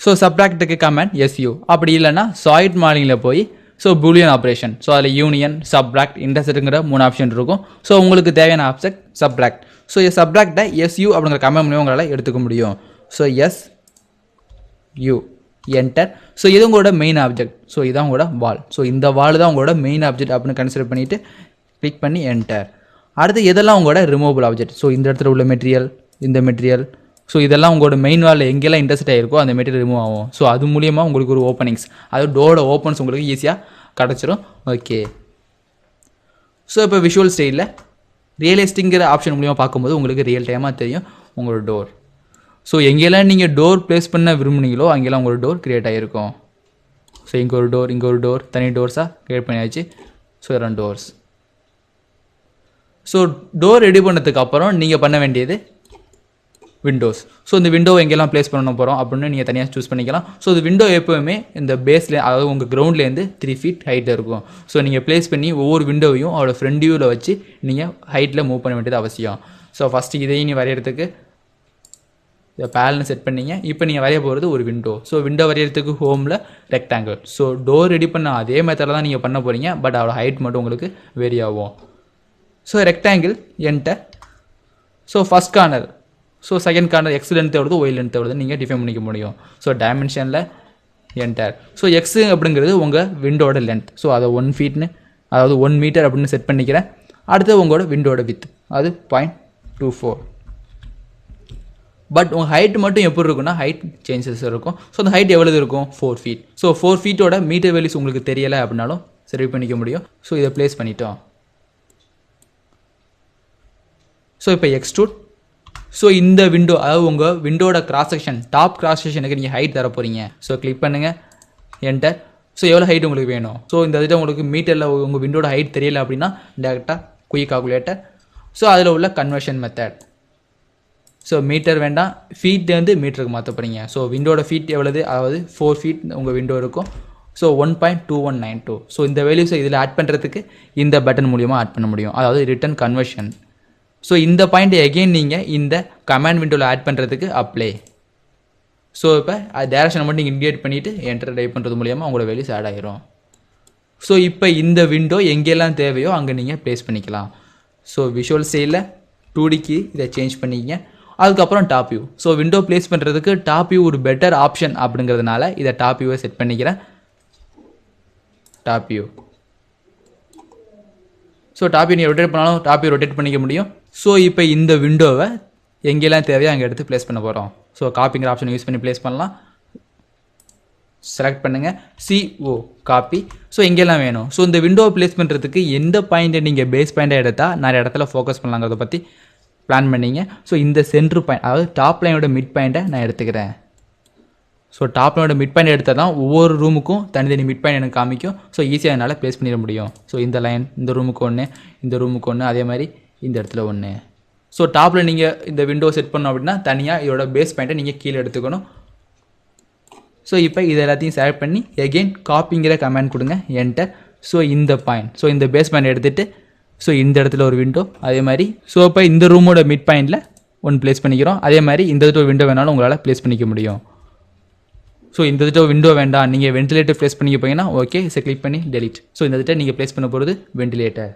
ஸோ சப்ட்ராக்டுக்கு கமெண்ட் SU, அப்படி இல்லைன்னா சாலிட் மாடலிங்கில் போய் ஸோ பூலியன் ஆப்ரேஷன், ஸோ அதில் யூனியன், சப்ட்ராக்ட், இன்டர்செக்ட்ங்கிற 3 ஆப்ஷன் இருக்கும். ஸோ உங்களுக்கு தேவையான ஆப்ஜெக்ட் சப்ட்ராக்ட். ஸோ சப்ட்ராக்டை SU அப்படிங்கிற கமெண்ட் மூலியம் உங்களால் எடுத்துக்க முடியும். So SU enter. ஸோ இது உங்களோட மெயின் ஆப்ஜெக்ட். ஸோ இதான் உங்களோட வால். ஸோ இந்த வால் தான் உங்களோட மெயின் ஆப்ஜெக்ட் அப்படின்னு கன்சிடர் பண்ணிவிட்டு கிளிக் பண்ணி என்டர். அடுத்து எதெல்லாம் உங்களோட ரிமூவபிள் ஆப்ஜெக்ட். ஸோ இந்த இடத்துல உள்ள மெட்டீரியல், இந்த மெட்டீரியல், ஸோ இதெல்லாம் உங்களோட மெயின் வாலில் எங்கெல்லாம் இன்டர்செக்ட் ஆகிருக்கோ அந்த மெட்டீரியல் ரிமூவ் ஆகும். ஸோ அது மூலியமாக உங்களுக்கு ஒரு ஓப்பனிங்ஸ், அதாவது டோரோட ஓப்பன்ஸ் உங்களுக்கு ஈஸியாக கிடச்சிரும். ஓகே. ஸோ இப்போ விஷுவல் ஸ்டைலில் ரியலிஸ்டிங்கிற ஆப்ஷன் மூலியமாக பார்க்கும்போது உங்களுக்கு ரியல் டைமாக தெரியும் உங்களோட டோர். ஸோ எங்கெல்லாம் நீங்கள் டோர் ப்ளேஸ் பண்ண விரும்புனீங்களோ அங்கெல்லாம் உங்களோட டோர் க்ரியேட் ஆகிருக்கும். ஸோ இங்கே ஒரு டோர், இங்கே ஒரு டோர், தனி டோர்ஸாக க்ரியேட் பண்ணியாச்சு. So 2 doors. So door ready பண்ணதுக்கு அப்புறம் நீங்கள் பண்ண வேண்டியது விண்டோஸ். ஸோ இந்த விண்டோவை எங்கெல்லாம் ப்ளேஸ் பண்ண போகிறோம் அப்படின்னு நீங்கள் தனியாக சூஸ் பண்ணிக்கலாம். ஸோ இந்த விண்டோ எப்போவுமே இந்த பேஸில், அதாவது உங்கள் கிரவுண்ட்லேருந்து 3 feet ஹைட்டில் இருக்கும். ஸோ நீங்கள் ப்ளேஸ் பண்ணி ஒவ்வொரு விண்டோவையும் அவரோட ஃப்ரண்ட் வியூவில் வச்சு நீங்கள் ஹைட்டில் மூவ் பண்ண வேண்டியது அவசியம். ஸோ ஃபஸ்ட்டு இதையும் நீ வரைகிறதுக்கு இதை பேலன்னு செட் பண்ணிங்க. இப்போ நீங்கள் வரைய போகிறது ஒரு விண்டோ. ஸோ விண்டோ வரைகிறதுக்கு ஹோமில் ரெக்டாங்கிள். ஸோ டோர் ரெடி பண்ண அதே மெத்தடில் தான் நீங்கள் பண்ண போகிறீங்க, பட் அதோட ஹைட் மட்டும் உங்களுக்கு வேரி ஆகும். So rectangle enter. So first corner, so second corner X length எவ்வளோ, ஒய் லென்த் எவ்வளோ நீங்கள் டிஃபைன் பண்ணிக்க முடியும். ஸோ டைமென்ஷனில் என்டர். ஸோ எக்ஸு அப்படிங்கிறது உங்கள் விண்டோட லென்த். ஸோ அதை 1 feet, அதாவது 1 meter அப்படின்னு செட் பண்ணிக்கிறேன். அடுத்து உங்களோட விண்டோட வித், அது 0.24. பட் உங்கள் ஹைட் மட்டும் எப்படி இருக்குன்னா ஹைட் சேஞ்சஸ் இருக்கும். ஸோ அந்த ஹைட் எவ்வளோ இருக்கும், 4 feet. ஸோ 4 feetோட மீட்டர் வேல்யூஸ் உங்களுக்கு தெரியலை அப்படின்னாலும் சரி பண்ணிக்க முடியும். ஸோ இதை ப்ளேஸ் பண்ணிட்டோம். ஸோ இப்போ எக்ஸ்ட்ரூட். ஸோ இந்த விண்டோ, அதாவது உங்கள் விண்டோட கிராஸ் செக்ஷன், டாப் கிராஸ் செக்ஷனுக்கு நீங்கள் ஹைட் தர போகிறீங்க. ஸோ கிளிக் பண்ணுங்கள், என்டர். ஸோ எவ்வளோ ஹைட் உங்களுக்கு வேணும். ஸோ இந்த இதில் உங்களுக்கு மீட்டரில் உங்கள் விண்டோட ஹைட் தெரியல அப்படின்னா டேரெக்டாக குயிக் கால்குலேட்டர். ஸோ அதில் உள்ள கன்வர்ஷன் மெத்தட். ஸோ மீட்டர் வேண்டாம், ஃபீட் வந்து மீட்டருக்கு மாற்ற போகிறீங்க. ஸோ விண்டோட ஃபீட் எவ்வளவு, அதாவது 4 feet உங்கள் விண்டோ இருக்கும். ஸோ 1.2192. ஸோ இந்த வேல்யூஸை இதில் ஆட் பண்ணுறதுக்கு இந்த பட்டன் மூலியமாக ஆட் பண்ண முடியும், அதாவது ரிட்டன் கன்வர்ஷன். ஸோ இந்த பாயிண்ட்டை எகெயின் நீங்கள் இந்த கமாண்ட் விண்டோவில் ஆட் பண்ணுறதுக்கு அப்ளை. ஸோ இப்போ அது டேரக்ஷனை மட்டும் நீங்கள் இண்டிகேட் பண்ணிவிட்டு என்டர் டைப் பண்ணுறது மூலியமாக உங்களோட வேல்யூஸ் ஆட் ஆகிரும். ஸோ இப்போ இந்த விண்டோ எங்கெல்லாம் தேவையோ அங்கே நீங்கள் ப்ளேஸ் பண்ணிக்கலாம். ஸோ விஷுவல் ஸ்டைலில் 2Dக்கு இதை சேஞ்ச் பண்ணிக்கிங்க. அதுக்கப்புறம் top view. So window place பண்ணுறதுக்கு டாப் வியூ ஒரு பெட்டர் ஆப்ஷன் அப்படிங்கிறதுனால இதை டாப் வியூவை செட் பண்ணிக்கிறேன். Top view. So top view நீங்கள் ரொட்டேட் பண்ணாலும் டாப் வியூ ரொட்டேட் பண்ணிக்க முடியும். ஸோ இப்போ இந்த விண்டோவை எங்கெல்லாம் தேவையோ அங்கே எடுத்து ப்ளேஸ் பண்ண போகிறோம். ஸோ காப்பிங்கிற ஆப்ஷன் யூஸ் பண்ணி ப்ளேஸ் பண்ணலாம். செலக்ட் பண்ணுங்கள், CO காப்பி. ஸோ எங்கெல்லாம் வேணும். ஸோ இந்த விண்டோவை ப்ளேஸ் பண்ணுறதுக்கு எந்த பாயிண்ட்டை நீங்கள் பேஸ் பாயிண்ட்டாக எடுத்தால் நிறைய இடத்துல ஃபோக்கஸ் பண்ணலாங்கிறத பற்றி பிளான் பண்ணிங்க. ஸோ இந்த சென்ட்ரு பாயிண்ட், அதாவது டாப் லைனோட மிட் பாயிண்ட்டை நான் எடுத்துக்கிறேன். ஸோ டாப் லைனோட மிட் பாயிண்ட் எடுத்தால் தான் ஒவ்வொரு ரூமுக்கும் தனித்தனி மிட் பாயிண்ட் எனக்கு காமிக்கும். ஸோ ஈஸியாக என்னால் ப்ளேஸ் பண்ணிட முடியும். ஸோ இந்த லைன் இந்த ரூமுக்கு ஒன்று, இந்த ரூமுக்கு ஒன்று, அதே மாதிரி இந்த இடத்துல ஒன்று. ஸோ டாப்பில் நீங்கள் இந்த விண்டோ செட் பண்ணோம் அப்படின்னா தனியாக இதோட பேஸ் பாயிண்ட்டை நீங்கள் கீழே எடுத்துக்கணும். ஸோ இப்போ இது எல்லாத்தையும் செலக்ட் பண்ணி எகெயின் காப்பிங்கிற கமெண்ட் கொடுங்க என்டர். ஸோ இந்த பாயிண்ட், ஸோ இந்த பேஸ் பாயிண்ட் எடுத்துகிட்டு ஸோ இந்த இடத்துல ஒரு விண்டோ, அதே மாதிரி ஸோ இப்போ இந்த ரூமோட மிட் பாயிண்டில் ஒன்று ப்ளேஸ் பண்ணிக்கிறோம். அதே மாதிரி இந்த இடத்துல ஒரு விண்டோ வேணாலும் உங்களால் ப்ளேஸ் பண்ணிக்க முடியும். ஸோ இந்த இடத்துல விண்டோ வேண்டாம், நீங்கள் வென்டிலேட்டர் ப்ளேஸ் பண்ணிக்க போனீங்கன்னா ஓகே, இதை கிளிக் பண்ணி டெலிட். ஸோ இந்த இடத்துல நீங்கள் ப்ளேஸ் பண்ண போகிறது வென்டிலேட்டர்.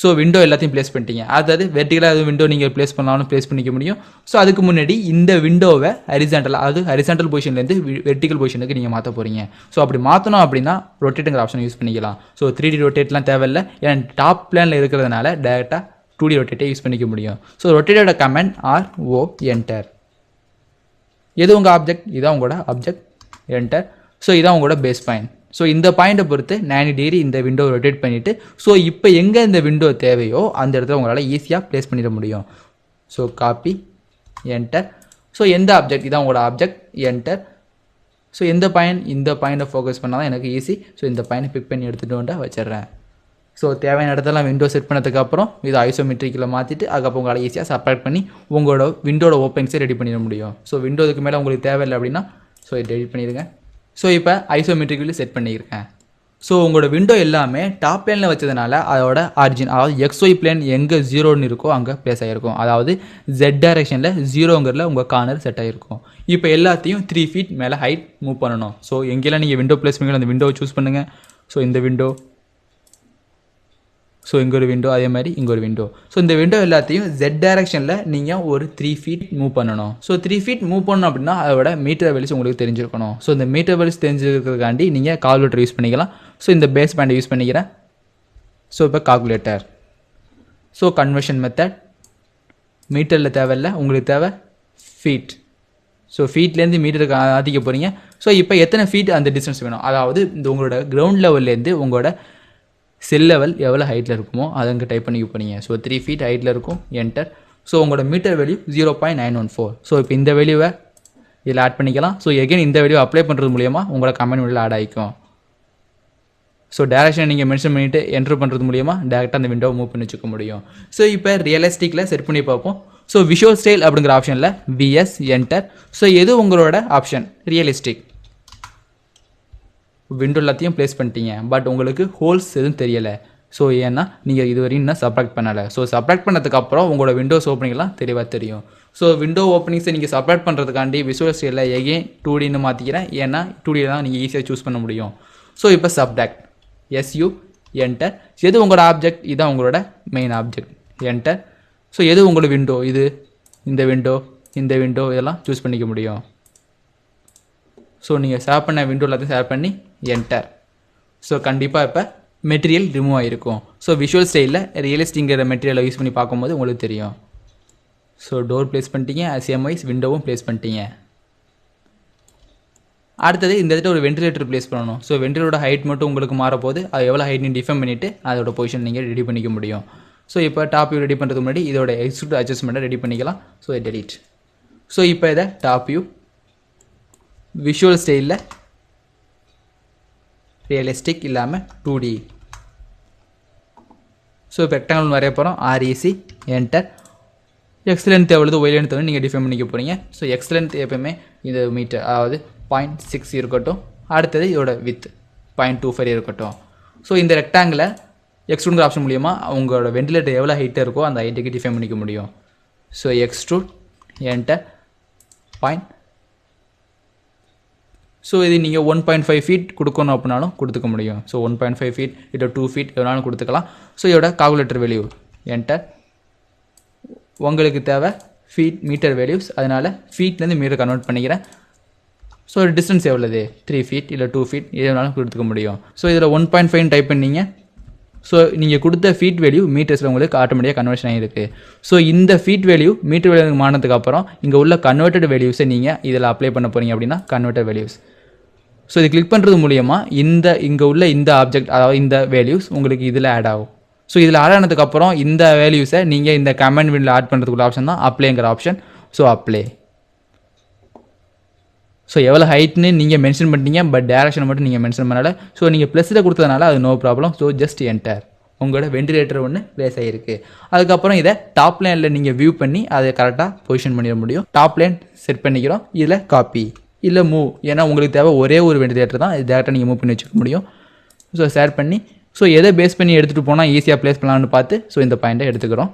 ஸோ விண்டோ எல்லாத்தையும் ப்ளேஸ் பண்ணிட்டீங்க. அதாவது வெர்டிகலாக எதுவும் விண்டோ நீங்கள் ப்ளேஸ் பண்ணாலும் ப்ளேஸ் பண்ணிக்க முடியும். ஸோ அதுக்கு முன்னாடி இந்த விண்டோவை ஹரிசாண்டலாக, அதாவது ஹரிசாண்டல் பொசிஷன்லேருந்து வெர்டிகல் பொசிஷனுக்கு நீங்கள் மாற்ற போகிறீங்க. ஸோ அப்படி மாற்றணும் அப்படின்னா ரொட்டேட்டுங்கிற ஆப்ஷன் யூஸ் பண்ணிக்கலாம். ஸோ 3D ரொட்டேட்லாம் தேவையில்லை, ஏன்னா டாப் பிளானில் இருக்கிறதுனால டேரெக்டாக 2D ரொட்டேட்டே யூஸ் பண்ணிக்க முடியும். ஸோ ரொட்டேட்டோட கமெண்ட் RO என்டர். எது உங்கள் ஆப்ஜெக்ட், இதான் உங்களோட ஆப்ஜெக்ட் என்டர். ஸோ இதான் உங்களோட பேஸ் பாயிண்ட். ஸோ இந்த பாயிண்ட்டை பொறுத்து 90 டிகிரி இந்த விண்டோ ரொட்டேட் பண்ணிவிட்டு ஸோ இப்போ எங்கே இந்த விண்டோ தேவையோ அந்த இடத்துல உங்களால் ஈஸியாக ப்ளேஸ் பண்ணிட முடியும். So copy enter. ஸோ எந்த ஆப்ஜெக்ட், இதான் உங்களோட ஆப்ஜெக்ட் என்டர். ஸோ எந்த பாயிண்ட், இந்த பாயிண்ட்டை ஃபோக்கஸ் பண்ணால் தான் எனக்கு ஈஸி. ஸோ இந்த பாயிண்ட்டை பிக் பண்ணி எடுத்துகிட்டு வந்து வச்சிடுறேன். ஸோ தேவையான இடத்துல விண்டோ செட் பண்ணதுக்கப்புறம் இது ஐசோமெட்ரிக்கில் மாற்றிட்டு அதுக்கப்புறம் உங்களால் ஈஸியாக செப்பரேட் பண்ணி உங்களோட விண்டோட ஓப்பனிங்ஸை ரெடி பண்ணிட முடியும். ஸோ விண்டோ இதுக்கு மேலே உங்களுக்கு தேவையில்லை அப்படின்னா ஸோ இதை டெலிட் பண்ணிடுங்க. ஸோ இப்போ ஐசோமெட்ரிக்கில் செட் பண்ணியிருக்கேன். ஸோ உங்களோட விண்டோ எல்லாமே டாப் பிளேனில் வச்சதுனால அதோட ஆரிஜின், அதாவது XY பிளேன் எங்கே 0ன்னு இருக்கோ அங்கே ப்ளேஸ் ஆகிருக்கும். அதாவது Z டைரெக்ஷனில் 0ங்கிறதுல உங்கள் கார்னர் செட் ஆகிருக்கும். இப்போ எல்லாத்தையும் 3 ஃபீட் மேலே ஹைட் மூவ் பண்ணணும். ஸோ எங்கெல்லாம் நீங்கள் விண்டோ ப்ளேஸ் பண்ணி அந்த விண்டோவை சூஸ் பண்ணுங்கள். ஸோ இந்த விண்டோ, ஸோ இங்கே ஒரு விண்டோ, அதே மாதிரி இங்கே ஒரு விண்டோ. ஸோ இந்த விண்டோ எல்லாத்தையும் Z டைரெக்ஷனில் நீங்கள் ஒரு 3 ஃபீட் மூவ் பண்ணணும். ஸோ 3 ஃபீட் மூவ் பண்ணணும் அப்படின்னா அதோட மீட்டர் வேல்யூஸ் உங்களுக்கு தெரிஞ்சிருக்கணும். ஸோ இந்த மீட்டர் வேல்யூஸ் தெரிஞ்சிருக்கிறதுக்காண்டி நீங்கள் கால்குலேட்டர் யூஸ் பண்ணிக்கலாம். ஸோ இந்த பேஸ் பாயிண்டை யூஸ் பண்ணிக்கிறேன். ஸோ இப்போ கால்குலேட்டர், ஸோ கன்வர்ஷன் மெத்தட், மீட்டரில் தேவையில்லை, உங்களுக்கு தேவை ஃபீட். ஸோ ஃபீட்லேருந்து மீட்டருக்கு ஆதிக்க போகிறீங்க. ஸோ இப்போ எத்தனை ஃபீட் அந்த டிஸ்டன்ஸ் வேணும், அதாவது இந்த உங்களோட கிரவுண்ட் லெவல்லேருந்து உங்களோட செல் லெவல் எவ்வளோ ஹைட்டில் இருக்குமோ அதை அங்கே டைப் பண்ணி போனீங்க. ஸோ 3 ஃபீட் ஹைட்டில் இருக்கும் என்டர். ஸோ உங்களோட மீட்டர் வேல்யூ 0.914. ஸோ இப்போ இந்த வேல்யூவை இதில் ஆட் பண்ணிக்கலாம். ஸோ எகைன் இந்த வேல்யூ அப்ளை பண்ணுறது மூலியமாக உங்களோட கமெண்ட் வேல்யூவில் ஆட் ஆகிக்கும். ஸோ டேரக்ஷன் நீங்கள் மென்ஷன் பண்ணிவிட்டு என்ட்ரு பண்ணுறது மூலியமாக டேரெக்டாக அந்த விண்டோவை மூவ் பண்ணி வச்சுக்க முடியும். ஸோ இப்போ ரியலிஸ்டிக்கில் செட் பண்ணி பார்ப்போம். ஸோ விஷுவல் ஸ்டைல் அப்படிங்கிற ஆப்ஷனில் VS என்டர். ஸோ எது உங்களோட ஆப்ஷன், ரியலிஸ்டிக். விண்டோ எல்லாத்தையும் ப்ளேஸ் பண்ணிட்டீங்க, பட் உங்களுக்கு ஹோல்ஸ் எதுவும் தெரியலை. ஸோ ஏன்னா நீங்கள் இதுவரையும் இன்னும் சப்ராக்ட் பண்ணலை. ஸோ சப்ராக்ட் பண்ணதுக்கப்புறம் உங்களோட விண்டோஸ் ஓப்பனிங்லாம் தெளிவாக தெரியும். ஸோ விண்டோ ஓப்பனிங்ஸை நீங்கள் சப்ராக்ட் பண்ணுறதுக்காண்டி விஷுவல் ஸ்டைலில் எகெயின் 2Dன்னு மாற்றிக்கிறேன், ஏன்னா 2D தான் நீங்கள் ஈஸியாக சூஸ் பண்ண முடியும். ஸோ இப்போ சப்ராக்ட் SU என்டர். எது உங்களோட ஆப்ஜெக்ட், இதுதான் உங்களோட மெயின் ஆப்ஜெக்ட் என்டர். ஸோ எது உங்களோட விண்டோ, இது இந்த விண்டோ, இந்த விண்டோ, இதெல்லாம் சூஸ் பண்ணிக்க முடியும். ஸோ நீங்கள் சேவ் பண்ண விண்டோ எல்லாத்தையும் சேவ் பண்ணி என்டர். ஸோ கண்டிப்பாக இப்போ மெட்டீரியல் ரிமூவ் ஆகிருக்கும். ஸோ விஷுவல் ஸ்டைலில் ரியலிஸ்டிங்கிற மெட்டீரியலை யூஸ் பண்ணி பார்க்கும்போது உங்களுக்கு தெரியும். ஸோ டோர் ப்ளேஸ் பண்ணிட்டீங்க, சேம் வைஸ் விண்டோவும் ப்ளேஸ் பண்ணிட்டீங்க. அடுத்தது இந்த இடத்துல ஒரு வென்டிலேட்டர் ப்ளேஸ் பண்ணணும். ஸோ வென்டிலேட்டரோட ஹைட் மட்டும் உங்களுக்கு மாறப்போது, அது எவ்வளோ ஹைட்னு டிஃபைன் பண்ணிவிட்டு அதோட பொசிஷன் நீங்கள் ரெடி பண்ணிக்க முடியும். ஸோ இப்போ டாப் வியூ ரெடி பண்ணுறதுக்கு முன்னாடி இதோட எக்ஸ்ட்ரூட் அட்ஜஸ்ட்மெண்ட்டை ரெடி பண்ணிக்கலாம். So delete. ஸோ இப்போ இதை டாப் வியூ விஷுவல் ஸ்டைலில் ரியலிஸ்டிக் இல்லாமல் 2D. ஸோ இப்போ ரெக்டாங்கிள் வரைய போகிறோம். REC enter. எக்ஸ்லென்த் எவ்வளோ ஒய்லென்த் வந்து நீங்கள் டிஃபைன் பண்ணிக்க போகிறீங்க. ஸோ எக்ஸ்லென்த் எப்பவுமே இது மீட்டர், அதாவது 0.6 இருக்கட்டும். அடுத்தது இதோட வித் 0.25 இருக்கட்டும். ஸோ இந்த ரெக்டாங்கில் எக்ஸ்ட்ரூட்ங்கிற ஆப்ஷன் மூலியமாக உங்களோட வென்டிலேட்டர் எவ்வளோ ஹைட்டாக இருக்கோ அந்த ஹைட்டுக்கு டிஃபைன் பண்ணிக்க முடியும். So extrude enter point. So இது நீங்கள் 1.5 ஃபீட் கொடுக்கணும் அப்படின்னாலும் கொடுத்துக்க முடியும். ஸோ 1.5 ஃபீட் இல்லை 2 ஃபீட் எவ்வளோனாலும் கொடுத்துக்கலாம். ஸோ இதோட கால்குலேட்டர் வேல்யூ என்டர். உங்களுக்கு தேவை ஃபீட் மீட்டர் வேல்யூஸ், அதனால் ஃபீட்லேருந்து மீட்டர் கன்வெர்ட் பண்ணிக்கிறேன். ஸோ டிஸ்டன்ஸ் எவ்வளோது, 3 ஃபீட் இல்லை 2 ஃபீட் எது வேணாலும் கொடுத்துக்க முடியும். ஸோ இதில் 1.5 டைப் பண்ணிங்க. ஸோ நீங்கள் கொடுத்த ஃபீட் வேல்யூ மீட்டர்ஸில் உங்களுக்கு ஆட்டோமேட்டிக்காக கன்வர்ஷன் ஆகிருக்கு. ஸோ இந்த ஃபீட் வேல்யூ மீட்டர் வேல்யூ மாறினதுக்கப்புறம் இங்கே உள்ள கன்வெர்ட்டட் வேல்யூஸை நீங்கள் இதில் அப்ளை பண்ண போகிறீங்க அப்படின்னா கன்வெர்ட்டட் வேல்யூஸ். ஸோ இது கிளிக் பண்ணுறது மூலியமாக இங்கே உள்ள இந்த ஆப்ஜெக்ட், அதாவது இந்த வேல்யூஸ் உங்களுக்கு இதில் ஆட் ஆகும். ஸோ இதில் ஆட் ஆனதுக்கப்புறம் இந்த வேல்யூஸை நீங்கள் இந்த கமெண்ட் விண்டில் ஆட் பண்ணுறதுக்குள்ள ஆப்ஷன் தான் அப்ளைங்கிற ஆப்ஷன். So apply. ஸோ எவ்வளோ ஹைட்னு நீங்கள் மென்ஷன் பண்ணிட்டீங்க, பட் டேரக்ஷன் மட்டும் நீங்கள் மென்ஷன் பண்ணலை. ஸோ நீங்கள் ப்ளஸில் கொடுத்ததுனால அது no problem. So just enter. உங்களோட வென்டிலேட்டர் ஒன்று ப்ளேஸ் ஆகிருக்கு. அதுக்கப்புறம் இதை டாப் லைனில் நீங்கள் வியூ பண்ணி அதை கரெக்டாக பொசிஷன் பண்ணிட முடியும். டாப் லைன் செட் பண்ணிக்கிறோம். இதில் காப்பி இல்லை மூவ், ஏன்னா உங்களுக்கு தேவை ஒரே ஒரு வெண்டிலேட்டர் தான், இது டேரெக்டாக நீங்கள் மூவ் பண்ணி வச்சுக்க முடியும். ஸோ ஷேர் பண்ணி ஸோ எதை பேஸ் பண்ணி எடுத்துகிட்டு போனால் ஈஸியாக ப்ளேஸ் பண்ணலான்னு பார்த்து ஸோ இந்த பாயிண்ட்டை எடுத்துக்கிறோம்.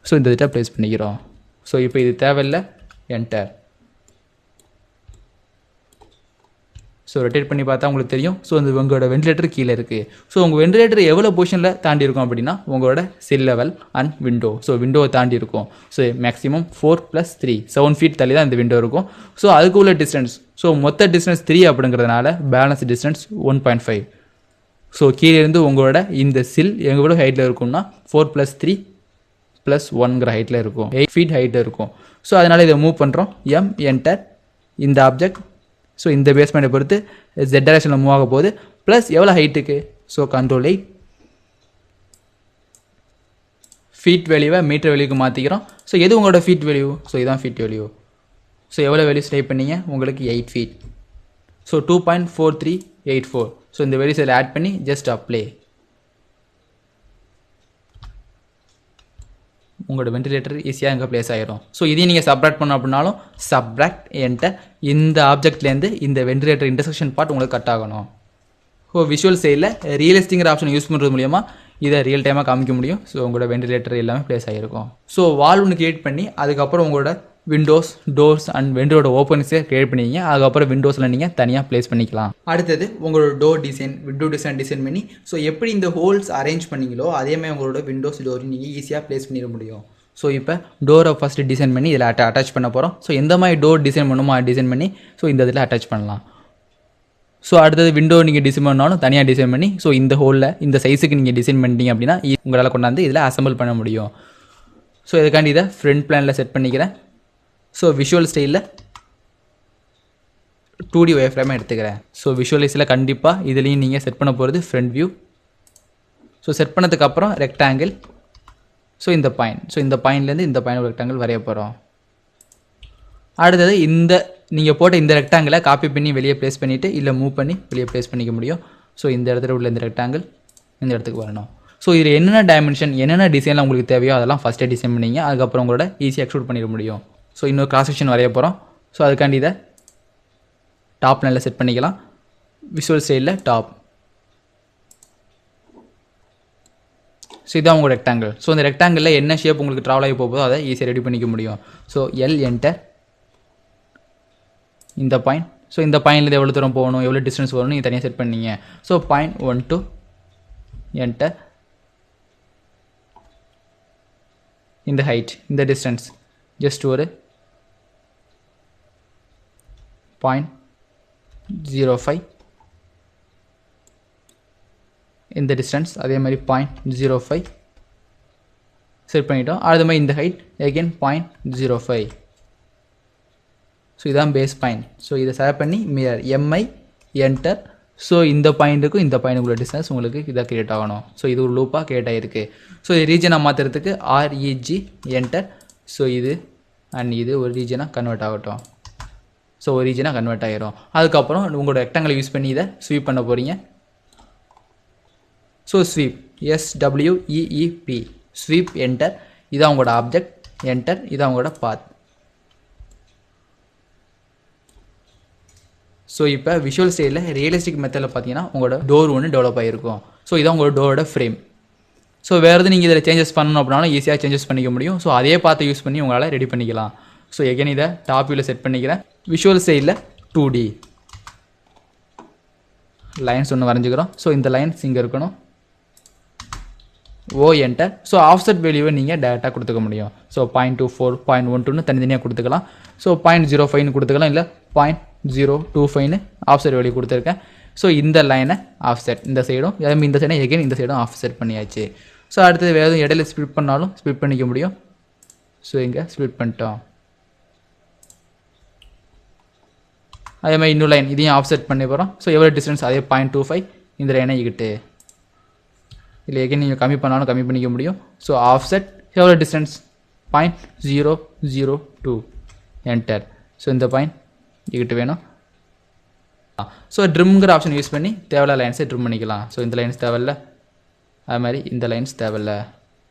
ஸோ இந்த இதை ப்ளேஸ் பண்ணிக்கிறோம். ஸோ இப்போ இது தேவையில்லை, என்டர். ஸோ ரொட்டேட் பண்ணி பார்த்தா உங்களுக்கு தெரியும். ஸோ இந்த உங்களோட வெண்டிலேட்டர் கீழே இருக்குது. ஸோ உங்கள் வெண்டிலேட்டர் எவ்வளோ பொசிஷனில் தாண்டி இருக்கும் அப்படின்னா உங்களோட சில் லெவல் அண்ட் விண்டோ. ஸோ விண்டோவை தாண்டி இருக்கும். ஸோ மேக்ஸிமம் 4+3 7 ஃபீட் தள்ளி தான் இந்த விண்டோ இருக்கும். ஸோ அதுக்கு உள்ள டிஸ்டன்ஸ், ஸோ மொத்த டிஸ்டன்ஸ் 3 அப்படிங்கிறதுனால பேலன்ஸ் டிஸ்டன்ஸ் 1.5. ஸோ கீழே இருந்து உங்களோட இந்த சில் எவ்வளோ ஹைட்டில் இருக்கும்னா 4+3+1ங்கிற ஹைட்டில் இருக்கும், 8 ஃபீட் ஹைட்டில் இருக்கும். ஸோ அதனால் இதை மூவ் பண்ணுறோம். என்டர். இந்த ஆப்ஜெக்ட் ஸோ இந்த பேஸ்மெண்ட்டை பொறுத்து ஜெட் டைரக்ஷனில் மூவ் ஆக போகுது. ப்ளஸ் எவ்வளோ ஹைட்டுக்கு, ஸோ Ctrl+8 ஃபீட் வேல்யூவை மீட்டர் வேல்யூக்கு மாற்றிக்கிறோம். ஸோ எது உங்களோட ஃபீட் வேல்யூ, ஸோ இதுதான் ஃபீட் வேல்யூ. ஸோ எவ்வளோ வேல்யூஸ் டைப் பண்ணீங்க, உங்களுக்கு 8 ஃபீட். ஸோ 2.4384. ஸோ இந்த வேல்யூஸ் இதில் ஆட் பண்ணி ஜஸ்ட் அப்ளை. உங்களோட வெண்டிலேட்டர் ஈஸியாக இங்கே ப்ளேஸ் ஆகிரும். ஸோ இதையும் நீங்கள் சப்ராக்ட் பண்ண அப்படின்னாலும் சப்ராக்ட் என்டர். இந்த ஆப்ஜெக்ட்லேருந்து இந்த வெண்டிலேட்டர் இன்டர்செக்ஷன் பார்ட் உங்களுக்கு கட் ஆகணும். ஸோ விஷுவல் சைடில் ரியலிஸ்டிங்கிற ஆப்ஷன் யூஸ் பண்ணுறது மூலிமா இதை ரியல் டைமாக காமிக்க முடியும். ஸோ உங்களோட வெண்டிலேட்டர் எல்லாமே ப்ளேஸ் ஆகிருக்கும். ஸோ வால் ஒன்று கிரியேட் பண்ணி அதுக்கப்புறம் உங்களோட விண்டோஸ், டோர்ஸ் அண்ட் விண்டோட ஓப்பன்ஸை கிரியேட் பண்ணிங்க. அதுக்கப்புறம் விண்டோஸில் நீங்கள் தனியாக ப்ளேஸ் பண்ணிக்கலாம். அடுத்தது உங்களோட டோர் டிசைன், விண்டோ டிசைன் பண்ணி ஸோ எப்படி இந்த ஹோல்ஸ் அரேஞ்ச் பண்ணிங்களோ அதேமாதிரி உங்களோட விண்டோஸ் டோர் நீங்கள் ஈஸியாக ப்ளேஸ் பண்ணிட முடியும். ஸோ இப்போ டோரை ஃபஸ்ட்டு டிசைன் பண்ணி இதில் அட்டாச் பண்ண போகிறோம். ஸோ எந்த மாதிரி டோர் டிசைன் பண்ணுமோ டிசைன் பண்ணி ஸோ இந்த இதில் அட்டாச் பண்ணலாம். ஸோ அடுத்தது விண்டோ நீங்கள் டிசைன் பண்ணாலும் தனியாக டிசைன் பண்ணி ஸோ இந்த ஹோலில் இந்த சைஸுக்கு நீங்கள் டிசைன் பண்ணிட்டீங்க அப்படின்னா உங்களால் கொண்டாந்து இதில் அசம்பிள் பண்ண முடியும். ஸோ இதுக்காண்டி இதை ஃப்ரண்ட் பிளானில் செட் பண்ணிக்கிறேன். ஸோ விஷுவல் ஸ்டைலில் 2D ஒயர் ஃப்ரேமாக எடுத்துக்கிறேன். ஸோ விஷுவலைஸில் கண்டிப்பாக இதுலேயும் நீங்கள் செட் பண்ண போகிறது ஃப்ரண்ட் வியூ. ஸோ செட் பண்ணதுக்கப்புறம் ரெக்டாங்கிள். ஸோ இந்த பாயிண்ட், ஸோ இந்த பாயிண்ட்லேருந்து இந்த பாயிண்ட் ரெக்டாங்கிள் வரைய போகிறோம். அடுத்தது இந்த நீங்கள் போட்ட இந்த ரெக்டாங்கிளை காப்பி பண்ணி வெளியே ப்ளேஸ் பண்ணிவிட்டு இல்லை மூவ் பண்ணி வெளியே ப்ளேஸ் பண்ணிக்க முடியும். ஸோ இந்த இடத்துல உள்ள இந்த ரெக்டாங்கிள் இந்த இடத்துக்கு வரணும். ஸோ இதில் என்னென்ன டைமென்ஷன் என்னென்ன டிசைன்லாம் உங்களுக்கு தேவையோ அதெல்லாம் ஃபஸ்ட்டே டிசைன் பண்ணிங்க. அதுக்கப்புறம் உங்களோட ஈஸியாக எக்ஸ்க்ளூட் பண்ணிட முடியும். ஸோ இன்னொரு கிராஸ் செக்ஷன் வரைய போகிறோம். ஸோ அதுக்காண்டி இதை டாப் நல்லா செட் பண்ணிக்கலாம். விஷுவல் ஸ்டைலில் டாப். ஸோ இதான் உங்கள் ரெக்டாங்கிள். ஸோ இந்த ரெக்டாங்கிளில் என்ன ஷேப் உங்களுக்கு ட்ராவல் ஆகி போகுதோ அதை ஈஸியாக ரெடி பண்ணிக்க முடியும். So enter. இந்த பாயிண்ட், ஸோ இந்த பாயிண்ட்லேருந்து எவ்வளோ தூரம் போகணும், எவ்வளோ டிஸ்டன்ஸ் வரணும் நீங்கள் தனியாக செட் பண்ணீங்க. So point 1 2 enter. இந்த ஹைட், இந்த டிஸ்டன்ஸ் ஜஸ்ட் ஒரு 0.05. இந்த டிஸ்டன்ஸ் அதே மாதிரி 0.05 செட் பண்ணிட்டோம். அது மாதிரி இந்த ஹைட் அகெயின் 0.05. ஸோ இதான் பேஸ் பாயிண்ட். ஸோ இதை செலக்ட் பண்ணி மிரர் எம்ஐ என்டர். ஸோ இந்த பாயிண்ட்டுக்கும் இந்த பாயிண்ட்டுக்குள்ள டிஸ்டன்ஸ் உங்களுக்கு இதாக கிரியேட் ஆகணும். ஸோ இது ஒரு லூப்பாக கிரியேட் ஆகிருக்கு. ஸோ இது ரீஜனை மாற்றுறதுக்கு REG என்டர். ஸோ இது அண்ட் இது ஒரு ரீஜனாக கன்வெர்ட் ஆகட்டும். ஸோ ஒரு ரீஜனாக கன்வெர்ட் ஆகிரும். அதுக்கப்புறம் உங்களோட ரெக்டாங்கிளை யூஸ் பண்ணி இதை ஸ்வீப் பண்ண போகிறீங்க. So sweep SWEEP sweep enter. இதான் உங்களோட ஆப்ஜெக்ட் என்டர். இதான் உங்களோட பாத். ஸோ இப்போ விஷுவல் ஸ்டைலில் ரியலிஸ்டிக் மெத்தடில் பார்த்தீங்கன்னா உங்களோட டோர் ஒன்று டெவலப் ஆகிருக்கும். ஸோ இதான் உங்களோட டோரோட ஃப்ரேம். ஸோ வேறு எது நீங்கள் இதில் சேஞ்சஸ் பண்ணணும் அப்படின்னாலும் ஈஸியாக சேஞ்சஸ் பண்ணிக்க முடியும். ஸோ அதே பார்த்து யூஸ் பண்ணி உங்களால் ரெடி பண்ணிக்கலாம். ஸோ எகைன் இதை டாப் வியூவில் செட் பண்ணிக்கிறேன். விஷுவல் ஸ்டைலில் 2D லைன்ஸ் ஒன்று வரைஞ்சிக்கிறோம். ஸோ இந்த லைன்ஸ் இங்கே இருக்கணும். என்டர். ஸோ ஆஃப்செட் வேல்யூவை நீங்கள் டேரெக்டாக கொடுத்துக்க முடியும். ஸோ 0.24 0.12 தனித்தனியாக கொடுத்துக்கலாம். ஸோ 0.05 கொடுத்துக்கலாம், இல்லை 0.025 ஆஃப்செட் வேல்யூ கொடுத்துருக்கேன். ஸோ இந்த லைனை ஆஃப்செட் இந்த சைடும் இந்த சைடும் எகைன் இந்த சைடும் ஆஃப்செட் பண்ணியாச்சு. ஸோ அடுத்தது வேறு எதுவும் இடையில ஸ்ப்ளிட் பண்ணாலும் ஸ்ப்ளிட் பண்ணிக்க முடியும். ஸோ இங்கே ஸ்ப்ளிட் பண்ணிட்டோம். அதே மாதிரி இன்னொரு லைன் இதையும் ஆஃப்செட் பண்ணி போகிறோம். ஸோ எவ்வளோ டிஸ்டன்ஸ் அதே 0.25 இந்த லைனை இக்கிட்டு இல்லை எகைன் நீங்கள் கம்மி பண்ணாலும் கம்மி பண்ணிக்க முடியும். ஸோ ஆஃப்செட் எவ்வளோ டிஸ்டன்ஸ் 0.002 என்டர். ஸோ இந்த பாயிண்ட் இக்கிட்டு வேணும். ஸோ ட்ரிம்ங்கிற ஆப்ஷன் யூஸ் பண்ணி தேவையில்ல லைன்ஸை ட்ரிம் பண்ணிக்கலாம். ஸோ இந்த லைன்ஸ் தேவையில்ல, அது மாதிரி இந்த லைன்ஸ் தேவையில்ல.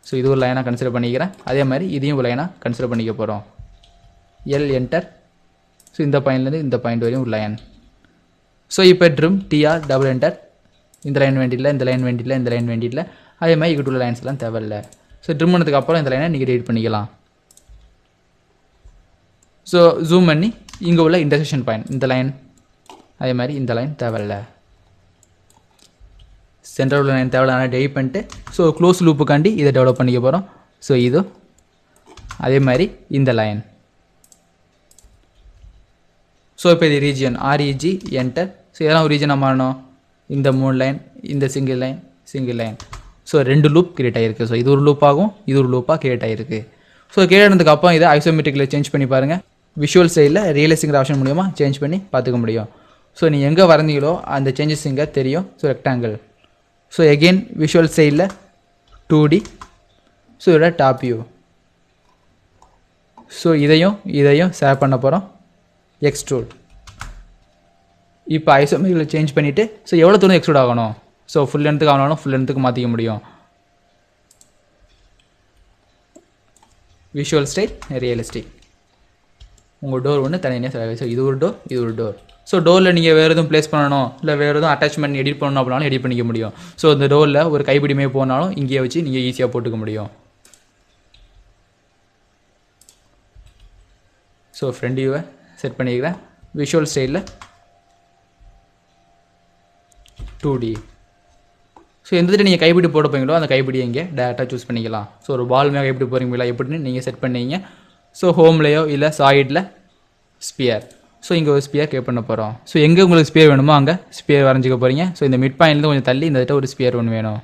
ஸோ இது ஒரு லைனாக கன்சிடர் பண்ணிக்கிறேன். அதே மாதிரி இதையும் ஒரு லைனாக கன்சிடர் பண்ணிக்க போகிறோம். என்டர். ஸோ இந்த பாயிண்ட்லேருந்து இந்த பாயிண்ட் வரையும் ஒரு லைன். ஸோ இப்போ ட்ரிம் டிஆர் டபுள் என்டர். இந்த லைன் வேண்டியில்லை, இந்த லைன் வேண்டியில்லை, இந்த லைன் வேண்டியில்லை. அதே மாதிரி இங்கிட்ட லைன்ஸ்லாம் தேவையில்லை. ஸோ ட்ரிம் பண்ணதுக்கு அப்புறம் இந்த லைனை நீங்கள் ரீட் பண்ணிக்கலாம். ஸோ ஜூம் பண்ணி இங்கே உள்ள இன்டர்செக்ஷன் பாயிண்ட் இந்த லைன், அதே மாதிரி இந்த லைன் தேவையில்லை. சென்டர் உள்ள லைன் தேவையில்லை டெலிட் பண்ணிட்டு ஸோ க்ளோஸ் லூப்புக்காண்டி இதை டெவலப் பண்ணிக்க போகிறோம். ஸோ இது அதே மாதிரி இந்த லைன். ஸோ இப்போ இது ரீஜியன் ஆர்இஜி என்டர். ஸோ இதெல்லாம் ஒரு ரீஜனாக மாறணும். இந்த 3 லைன், இந்த single line. So 2 loop create ஆகிருக்கு. ஸோ இது ஒரு லூப் ஆகும், இது ஒரு லூப்பாக கிரியேட் ஆகிருக்கு. ஸோ கிரியேட் ஆனதுக்கு அப்புறம் இதை ஐசோமெட்ரிக்கில் சேஞ்ச் பண்ணி பாருங்கள். விஷுவல் சைடில் ரியலிஸ்டிக் ஆப்ஷன் மூலியமாக சேஞ்ச் பண்ணி பார்த்துக்க முடியும். ஸோ நீங்கள் எங்கே வரைந்தீங்களோ அந்த சேஞ்சஸ் இங்கே தெரியும். So rectangle. So again visual சைடில் 2D. ஸோ இதோட டாப் வியூ. ஸோ இதையும் சேவ் பண்ண போகிறோம். எக்ஸ்ட்ரூட். இப்போ ஐசோமெட்ரிக்கில் சேஞ்ச் பண்ணிவிட்டு ஸோ எவ்வளோ தூரம் எக்ஸ்ட்ரூட் ஆகணும். ஸோ ஃபுல் லென்த்துக்கு ஆகணும், ஃபுல் லென்த்துக்கு மாற்றிக்க முடியும். Visual style realistic. உங்கள் டோர் ஒன்று தனியாக செலவு. ஸோ இது ஒரு டோர். ஸோ டோரில் நீங்கள் வேறு எதுவும் ப்ளேஸ் பண்ணணும், இல்லை வேறு எதுவும் அட்டாச்மெண்ட் எடிட் பண்ணணும் அப்படின்னாலும் எடிட் பண்ணிக்க முடியும். ஸோ இந்த டோரில் ஒரு கைப்பிடிமே போனாலும் இங்கேயே வச்சு நீங்கள் ஈஸியாக போட்டுக்க முடியும். ஸோ ஃப்ரண்ட் வியூவை செட் பண்ணிக்கிறேன். விஷுவல் ஸ்டைலில் 2D. ஸோ எந்த நீங்கள் கைப்பிடி போட போகிறீங்களோ அந்த கைப்பிடியை இங்கே டேரெக்டாக சூஸ் பண்ணிக்கலாம். ஸோ ஒரு பால் மேலே கைப்பிடி போகிறீங்களா எப்படின்னு நீங்கள் செட் பண்ணீங்க. ஸோ ஹோம்லேயோ இல்லை சாயிடில் ஸ்பியர். ஸோ இங்கே ஒரு ஸ்பியர் கிரியேட் பண்ண போகிறோம். ஸோ எங்கே உங்களுக்கு ஸ்பியர் வேணுமோ அங்கே ஸ்பியர் வரைஞ்சிக்க போகிறீங்க. ஸோ இந்த மிட் பாயிண்ட்லேருந்து கொஞ்சம் தள்ளி இந்த ஒரு ஸ்பியர் ஒன்று வேணும்.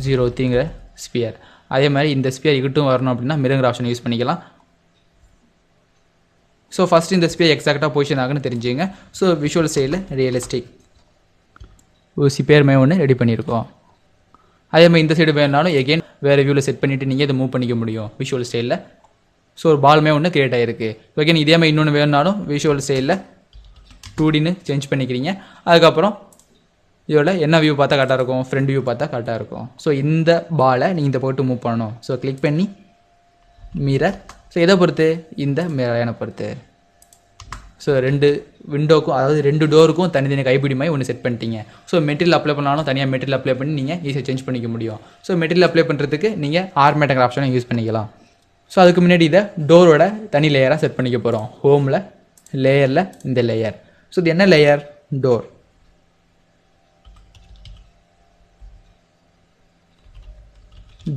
0.03ங்கிற ஸ்பியர். அதே மாதிரி இந்த ஸ்பியர் இங்கிட்டும் வரணும் அப்படின்னா மிரர் ஆப்ஷன் யூஸ் பண்ணிக்கலாம். ஸோ ஃபஸ்ட்டு இந்த ஸ்பியர் எக்ஸாக்டாக பொசிஷன் ஆகுன்னு தெரிஞ்சுங்க. ஸோ விஷுவல் சைடில் ரியலிஸ்டிக் ஒரு ஸ்பியர் மே ஒன்று ரெடி பண்ணியிருக்கோம். அதே மாதிரி இந்த சைடு வேணுனாலும் எகெயின் வேறு வியூவில் செட் பண்ணிவிட்டு நீங்கள் இதை மூவ் பண்ணிக்க முடியும் விஷுவல் ஸ்டைலில். ஸோ ஒரு பால்மே ஒன்று கிரியேட் ஆகிருக்கு. எகெயின் இதே மாதிரி இன்னொன்று வேணுனாலும் விஷுவல் ஸ்டைலில் 2Dன்னு சேஞ்ச் பண்ணிக்கிறீங்க. அதுக்கப்புறம் இதோட என்ன வியூ பார்த்தா கரெக்டாக இருக்கும், ஃப்ரண்ட் வியூ பார்த்தா கரெக்டாக இருக்கும். ஸோ இந்த பாலை நீங்கள் இந்த போட்டு மூவ் பண்ணணும். ஸோ கிளிக் பண்ணி மிரர். ஸோ எதை பொறுத்து, இந்த மிரரை பொறுத்து. ஸோ 2 விண்டோக்கும் அதாவது 2 டோருக்கும் தனித்தனி கைப்பிடி மாதிரி ஒன்று செட் பண்ணிட்டீங்க. ஸோ மெட்டீரியல் அப்ளை பண்ணாலும் தனியாக மெட்டீரியல் அப்ளை பண்ணி நீங்கள் ஈஸியாக சேஞ்ச் பண்ணிக்க முடியும். ஸோ மெட்டீரியல் அப்ளை பண்ணுறதுக்கு நீங்கள் ஆர்மேட்டிக் ஆப்ஷனை யூஸ் பண்ணிக்கலாம். ஸோ அதுக்கு முன்னாடி இதை டோரோட தனி லேயராக செட் பண்ணிக்க போகிறோம். ஹோமில் லேயரில் இந்த லேயர். ஸோ இது என்ன லேயர், டோர்.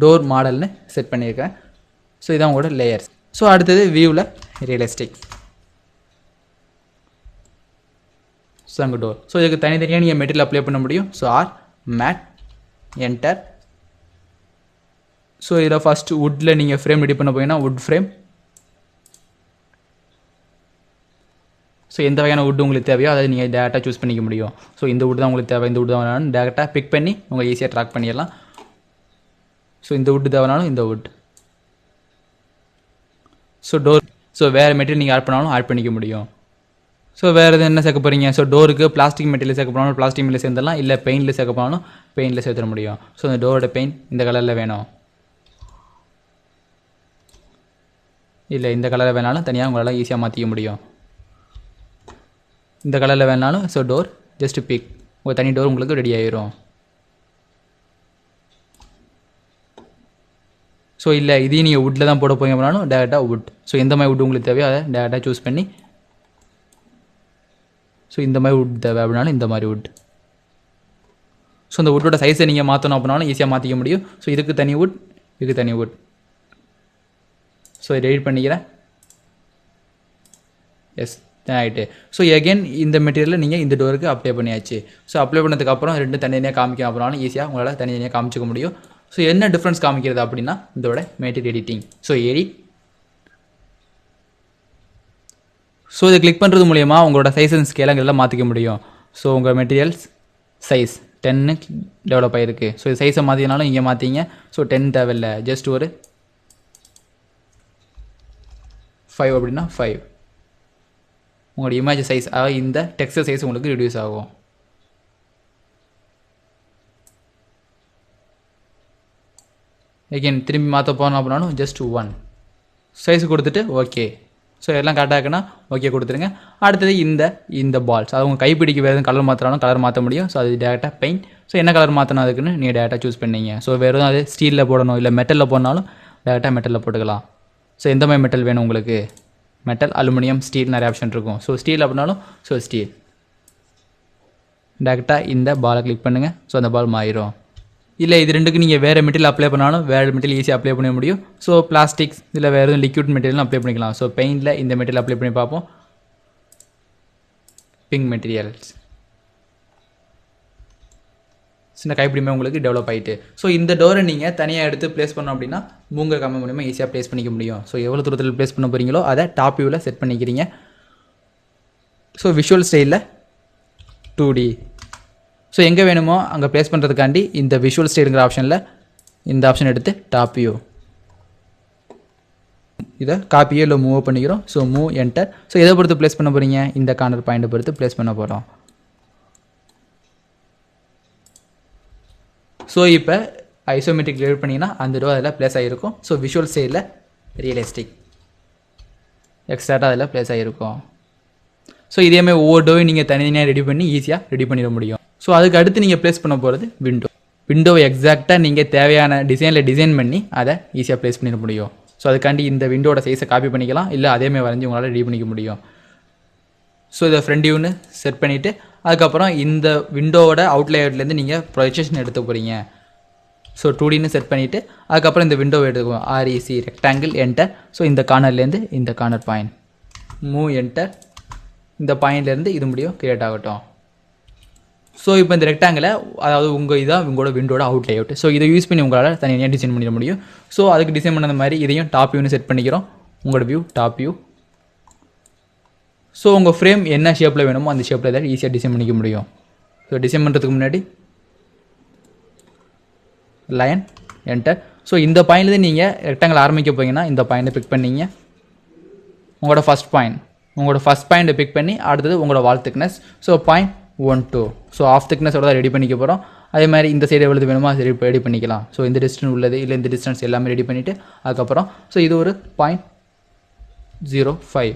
டோர் மாடல்னு செட் பண்ணியிருக்கேன். ஸோ இதான் உங்களோட லேயர்ஸ். ஸோ அடுத்தது வியூவில் ரியலிஸ்டிக். ஸோ அங்கே டோர். ஸோ இதுக்கு தனித்தனியாக நீங்கள் மெட்டீரியல் அப்ளை பண்ண முடியும். So R mat enter. So இதில் ஃபஸ்ட்டு வுட்டில் நீங்கள் ஃப்ரேம் ரெடி பண்ண போனீங்கன்னா வுட் ஃப்ரேம். ஸோ எந்த வகையான வுட் உங்களுக்கு தேவையோ அதை நீங்கள் டேரெக்டாக சூஸ் பண்ணிக்க முடியும். ஸோ இந்த வுட் தான் உங்களுக்கு தேவை, இந்த வுட் தான் வேணாலும் டேரெக்டாக பிக் பண்ணி உங்கள் ஈஸியாக ட்ராக் பண்ணிடலாம். ஸோ இந்த வுட் தேவைனாலும் இந்த வுட். So door. ஸோ வேறு மெட்டீரியல் நீங்கள் ஆட் பண்ணாலும் ஆட் பண்ணிக்க முடியும். ஸோ வேறு எது என்ன சேர்க்க போகிறீங்க, ஸோ டோருக்கு பிளாஸ்டிக் மெட்டீரியல் சேர்க்க போனாலும் பிளாஸ்டிக் மெட்டீரியல் சேர்ந்துடலாம், இல்லை பெயிண்டில் சேர்க்க போனாலும் பெயிண்டில் சேர்த்துட முடியும். ஸோ இந்த டோரோட பெயிண்ட் இந்த கலரில் வேணும், இல்லை இந்த கலரில் வேணாலும் தனியாக உங்களால் ஈஸியாக மாற்றிக்க முடியும். இந்த கலரில் வேணாலும் ஸோ டோர் ஜஸ்ட் பிக், உங்கள் தனி டோர் உங்களுக்கு ரெடி ஆகிரும். ஸோ இல்லை இதையும் நீங்கள் வுட்டில் தான் போட போங்க அப்படின்னாலும் டேரெக்டாக வுட். ஸோ எந்த மாதிரி வுட் உங்களுக்கு தேவையோ அதை டேரெக்டாக சூஸ் பண்ணி, ஸோ இந்த மாதிரி வுட் தேவை அப்படின்னாலும் இந்த மாதிரி வுட். ஸோ இந்த வுட்டோட சைஸை நீங்கள் மாற்றணும் அப்படின்னாலும் ஈஸியாக மாற்றிக்க முடியும். ஸோ இதுக்கு தனி வுட், இதுக்கு தனி வுட். ஸோ இதை எடிட் பண்ணிக்கிறேன். எஸ் ஆகிட்டு. ஸோ எகெயின் இந்த மெட்டீரியலில் நீங்கள் இந்த டோருக்கு அப்ளை பண்ணியாச்சு. ஸோ அப்ளை பண்ணதுக்கப்புறம் ரெண்டு தனித்தனியாக காமிக்க அப்படின்னாலும் ஈஸியாக உங்களால் தனித்தனியாக காமிச்சிக்க முடியும். ஸோ என்ன டிஃப்ரென்ஸ் காமிக்கிறது அப்படின்னா இதோட material editing. So edit. So இதை கிளிக் பண்ணுறது மூலயமா உங்களோட சைஸ் அண்ட் ஸ்கேலங்கெல்லாம் மாற்றிக்க முடியும். ஸோ உங்கள் மெட்டீரியல்ஸ் சைஸ் 10 டெவலப் ஆகிருக்கு. ஸோ இது சைஸை மாற்றினாலும் இங்கே மாற்றிங்க. ஸோ 10 தேவையில்லை, ஜஸ்ட் ஒரு 5 அப்படின்னா 5. உங்களோட இமேஜ் சைஸ் அதாவது இந்த டெக்ஸ்டர் சைஸ் உங்களுக்கு ரிடியூஸ் ஆகும். எகெயின் திரும்பி மாற்ற போனோம் அப்படின்னாலும் ஜஸ்ட் 1. சைஸ் கொடுத்துட்டு ஓகே. ஸோ எல்லாம் கரெக்டாக இருக்குன்னா ஓகே கொடுத்துருங்க. அடுத்தது இந்த பால்ஸ் அது உங்கள் கைப்பிடிக்கு வேறு எதுவும் கலர் மாற்றினாலும் கலர் மாற்ற முடியும். ஸோ அது டேரெக்டாக பெயிண்ட். ஸோ என்ன கலர் மாற்றணும் அதுக்குன்னு நீங்கள் டேரெக்டாக சூஸ் பண்ணிங்க. ஸோ வேறு அது ஸ்டீலில் போடணும் இல்லை மெட்டலில் போடனாலும் டேரெக்டாக மெட்டலில் போட்டுக்கலாம். ஸோ எந்த மாதிரி மெட்டல் வேணும் உங்களுக்கு? மெட்டல், அலுமினியம், ஸ்டீல் நிறைய ஆப்ஷன் இருக்கும். ஸோ ஸ்டீல் அப்படின்னாலும் ஸோ ஸ்டீல். டேரெக்டாக இந்த பாலை கிளிக் பண்ணுங்கள். ஸோ அந்த பால் மாறிடும். இல்லை இது ரெண்டுக்கு நீங்கள் வேறு மெட்டீரியல் அப்ளை பண்ணாலும் வேறு மெட்டீரியல் ஈஸியாக அப்ளை பண்ண முடியும். ஸோ பிளாஸ்டிக்ஸ் இல்லை வேறு எதுவும் லிக்விட் மெட்டீரியலும் அப்ளை பண்ணிக்கலாம். ஸோ பெயிண்டில் இந்த மெட்டீரியல் அப்ளை பண்ணி பார்ப்போம். பிங்க் மெட்டீரியல்ஸ் சின்ன கைப்பிடிமே உங்களுக்கு டெவலப் ஆகிட்டு. ஸோ இந்த டோரை நீங்கள் தனியாக எடுத்து ப்ளேஸ் பண்ணோம் அப்படின்னா மூங்கல் கம்பி மூலிமா ஈஸியாக ப்ளேஸ் பண்ணிக்க முடியும். ஸோ எவ்வளோ தூரத்தில் ப்ளேஸ் பண்ண போகிறீங்களோ அதை டாப் வியூவில் செட் பண்ணிக்கிறீங்க. ஸோ விஷுவல் ஸ்டைலில் 2D. ஸோ எங்கே வேணுமோ அங்கே ப்ளேஸ் பண்ணுறதுக்காண்டி இந்த விஷுவல் ஸ்டைலுங்கிற ஆப்ஷனில் இந்த ஆப்ஷன் எடுத்து டாப் வியூ இதை காப்பியோ இல்லை மூவ் பண்ணிக்கிறோம். So move enter. ஸோ எதை பொறுத்து ப்ளேஸ் பண்ண போகிறீங்க? இந்த கார்னர் பாயிண்ட்டை பொறுத்து ப்ளேஸ் பண்ண போகிறோம். ஸோ இப்போ ஐசோமெட்ரிக் கிளியர் பண்ணிங்கன்னா அந்த டோ அதில் ப்ளேஸ் ஆகிருக்கும். ஸோ விஷுவல் ஸ்டைலில் ரியலிஸ்டிக் எக்ஸ்ட்ராட்டாக அதில் ப்ளேஸ் ஆகிருக்கும். ஸோ இதேமாதிரி ஒவ்வொரு டோவையும் நீங்கள் தனித்தனியாக ரெடி பண்ணி ஈஸியாக ரெடி பண்ணிட முடியும். ஸோ அதுக்கு அடுத்து நீங்கள் ப்ளேஸ் பண்ண போகிறது விண்டோவை எக்ஸாக்டாக நீங்கள் தேவையான டிசைனில் டிசைன் பண்ணி அதை ஈஸியாக ப்ளேஸ் பண்ணிட முடியும். ஸோ அதுக்காண்டி இந்த விண்டோட சைஸை காப்பி பண்ணிக்கலாம், இல்லை அதேமாதிரி வரைஞ்சி உங்களால் ரெடி பண்ணிக்க முடியும். ஸோ இதை ஃப்ரண்ட் வியூன்னு செட் பண்ணிவிட்டு அதுக்கப்புறம் இந்த விண்டோவோட அவுட்லேயர்லேருந்து நீங்கள் ப்ரொஜெக்ஷன் எடுத்து போகிறீங்க. ஸோ 2Dன்னு செட் பண்ணிவிட்டு அதுக்கப்புறம் இந்த விண்டோவை எடுத்துக்குவோம். REC rectangle enter. ஸோ இந்த கார்னர்லேருந்து இந்த கார்னர் பாயிண்ட் மூவ் என்டர். இந்த பாயிண்ட்லேருந்து இது முடியும் கிரியேட் ஆகட்டும். ஸோ இப்போ இந்த ரெக்டாங்கில் அதாவது இதான் உங்களோட விண்டோட அவுட் லேஅவுட். ஸோ இதை யூஸ் பண்ணி உங்களால் தனியாக டிசைன் பண்ணிட முடியும். ஸோ அதுக்கு டிசைன் பண்ண மாதிரி இதையும் டாப் வியூன்னு செட் பண்ணிக்கிறோம். உங்களோட வியூ டாப் வியூ. ஸோ உங்கள் ஃப்ரேம் என்ன ஷேப்பில் வேணுமோ அந்த ஷேப்பில் தான் ஈஸியாக டிசைன் பண்ணிக்க முடியும். ஸோ டிசைன் பண்ணுறதுக்கு முன்னாடி லைன் என்டர். ஸோ இந்த பாயிண்ட்லேருந்து நீங்கள் ரெக்டாங்கிள் ஆரம்பிக்க போகிறீங்கன்னா இந்த பாயிண்ட்டை பிக் பண்ணிங்க. உங்களோட ஃபஸ்ட் பாயிண்ட்டை பிக் பண்ணி அடுத்தது உங்களோட wall thickness. So 0.12. So of திக்னஸோட தான் ரெடி பண்ணிக்க போகிறோம். அதே மாதிரி இந்த சைடு எவ்வளவு வேணுமோ அது ரெடி பண்ணிக்கலாம். ஸோ இந்த டிஸ்டன்ஸ் உள்ளது இல்லை இந்த டிஸ்டன்ஸ் எல்லாமே ரெடி பண்ணிவிட்டு அதுக்கப்புறம் ஸோ இது ஒரு 0.05.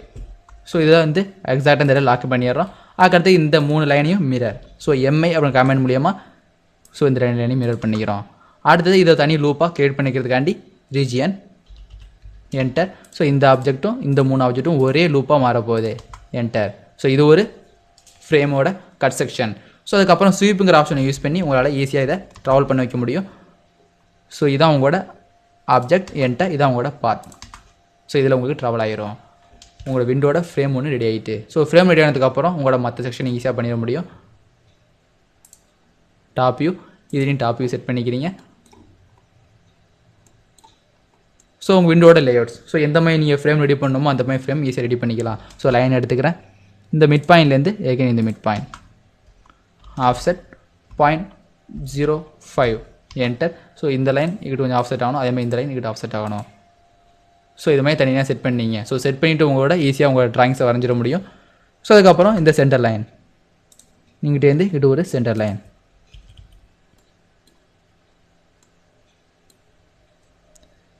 ஸோ இதை வந்து எக்ஸாக்டாக இந்த லாக் பண்ணிடுறோம். அதுக்கடுத்து இந்த 3 லைனையும் மிரர். ஸோ MI அப்படின்னு கமெண்ட் மூலியமாக ஸோ இந்த 2 லைனையும் மிரர் பண்ணிக்கிறோம். அடுத்தது இதை தனி லூப்பாக கிரியேட் பண்ணிக்கிறதுக்காண்டி ரீஜியன் என்டர். ஸோ இந்த ஆப்ஜெக்ட்டும் இந்த 3 ஆப்ஜெக்ட்டும் ஒரே லூப்பாக மாறப்போகுது என்டர். ஸோ இது ஒரு ஃப்ரேமோட கட் செக்ஷன். ஸோ அதுக்கப்புறம் ஸ்வீப்புங்கிற ஆப்ஷனை யூஸ் பண்ணி உங்களால் ஈஸியாக இதை ட்ராவல் பண்ண வைக்க முடியும். ஸோ இதான் உங்களோட ஆப்ஜெக்ட் என்டர், இதான் உங்களோட பாத். ஸோ இதில் உங்களுக்கு ட்ராவல் ஆகிரும். உங்களோட விண்டோட ஃப்ரேம் ஒன்று ரெடி ஆகிட்டு. ஸோ ஃப்ரேம் ரெடி ஆனதுக்கப்புறம் உங்களோட மற்ற செக்ஷனை ஈஸியாக பண்ணிட முடியும். டாப் வியூ இதுலேயும் டாப் வியூ செட் பண்ணிக்கிறீங்க. ஸோ உங்கள் விண்டோட லேஅவுட்ஸ். ஸோ எந்த மாதிரி நீங்கள் ஃப்ரேம் ரெடி பண்ணணுமோ அந்த மாதிரி ஃப்ரேம் ஈஸியாக ரெடி பண்ணிக்கலாம். ஸோ லைன் எடுத்துக்கிறேன். இந்த மிட் பாயிண்ட்லேருந்து ஏகன் இந்த mid point offset 0.05 enter. So இந்த லைன் இங்கிட்ட கொஞ்சம் ஆஃப்செட் ஆகணும், அதே மாதிரி இந்த லைன் இங்கிட்ட ஆஃப்செட் ஆகணும். ஸோ இது மாதிரி தனியாக செட் பண்ணிங்க. ஸோ செட் பண்ணிவிட்டு உங்களோட ஈஸியாக உங்களோட ட்ராயிங்ஸை வரைஞ்சிட முடியும். ஸோ அதுக்கப்புறம் இந்த சென்டர் லைன் நீங்கிட்டேருந்து இது ஒரு சென்டர் லைன்.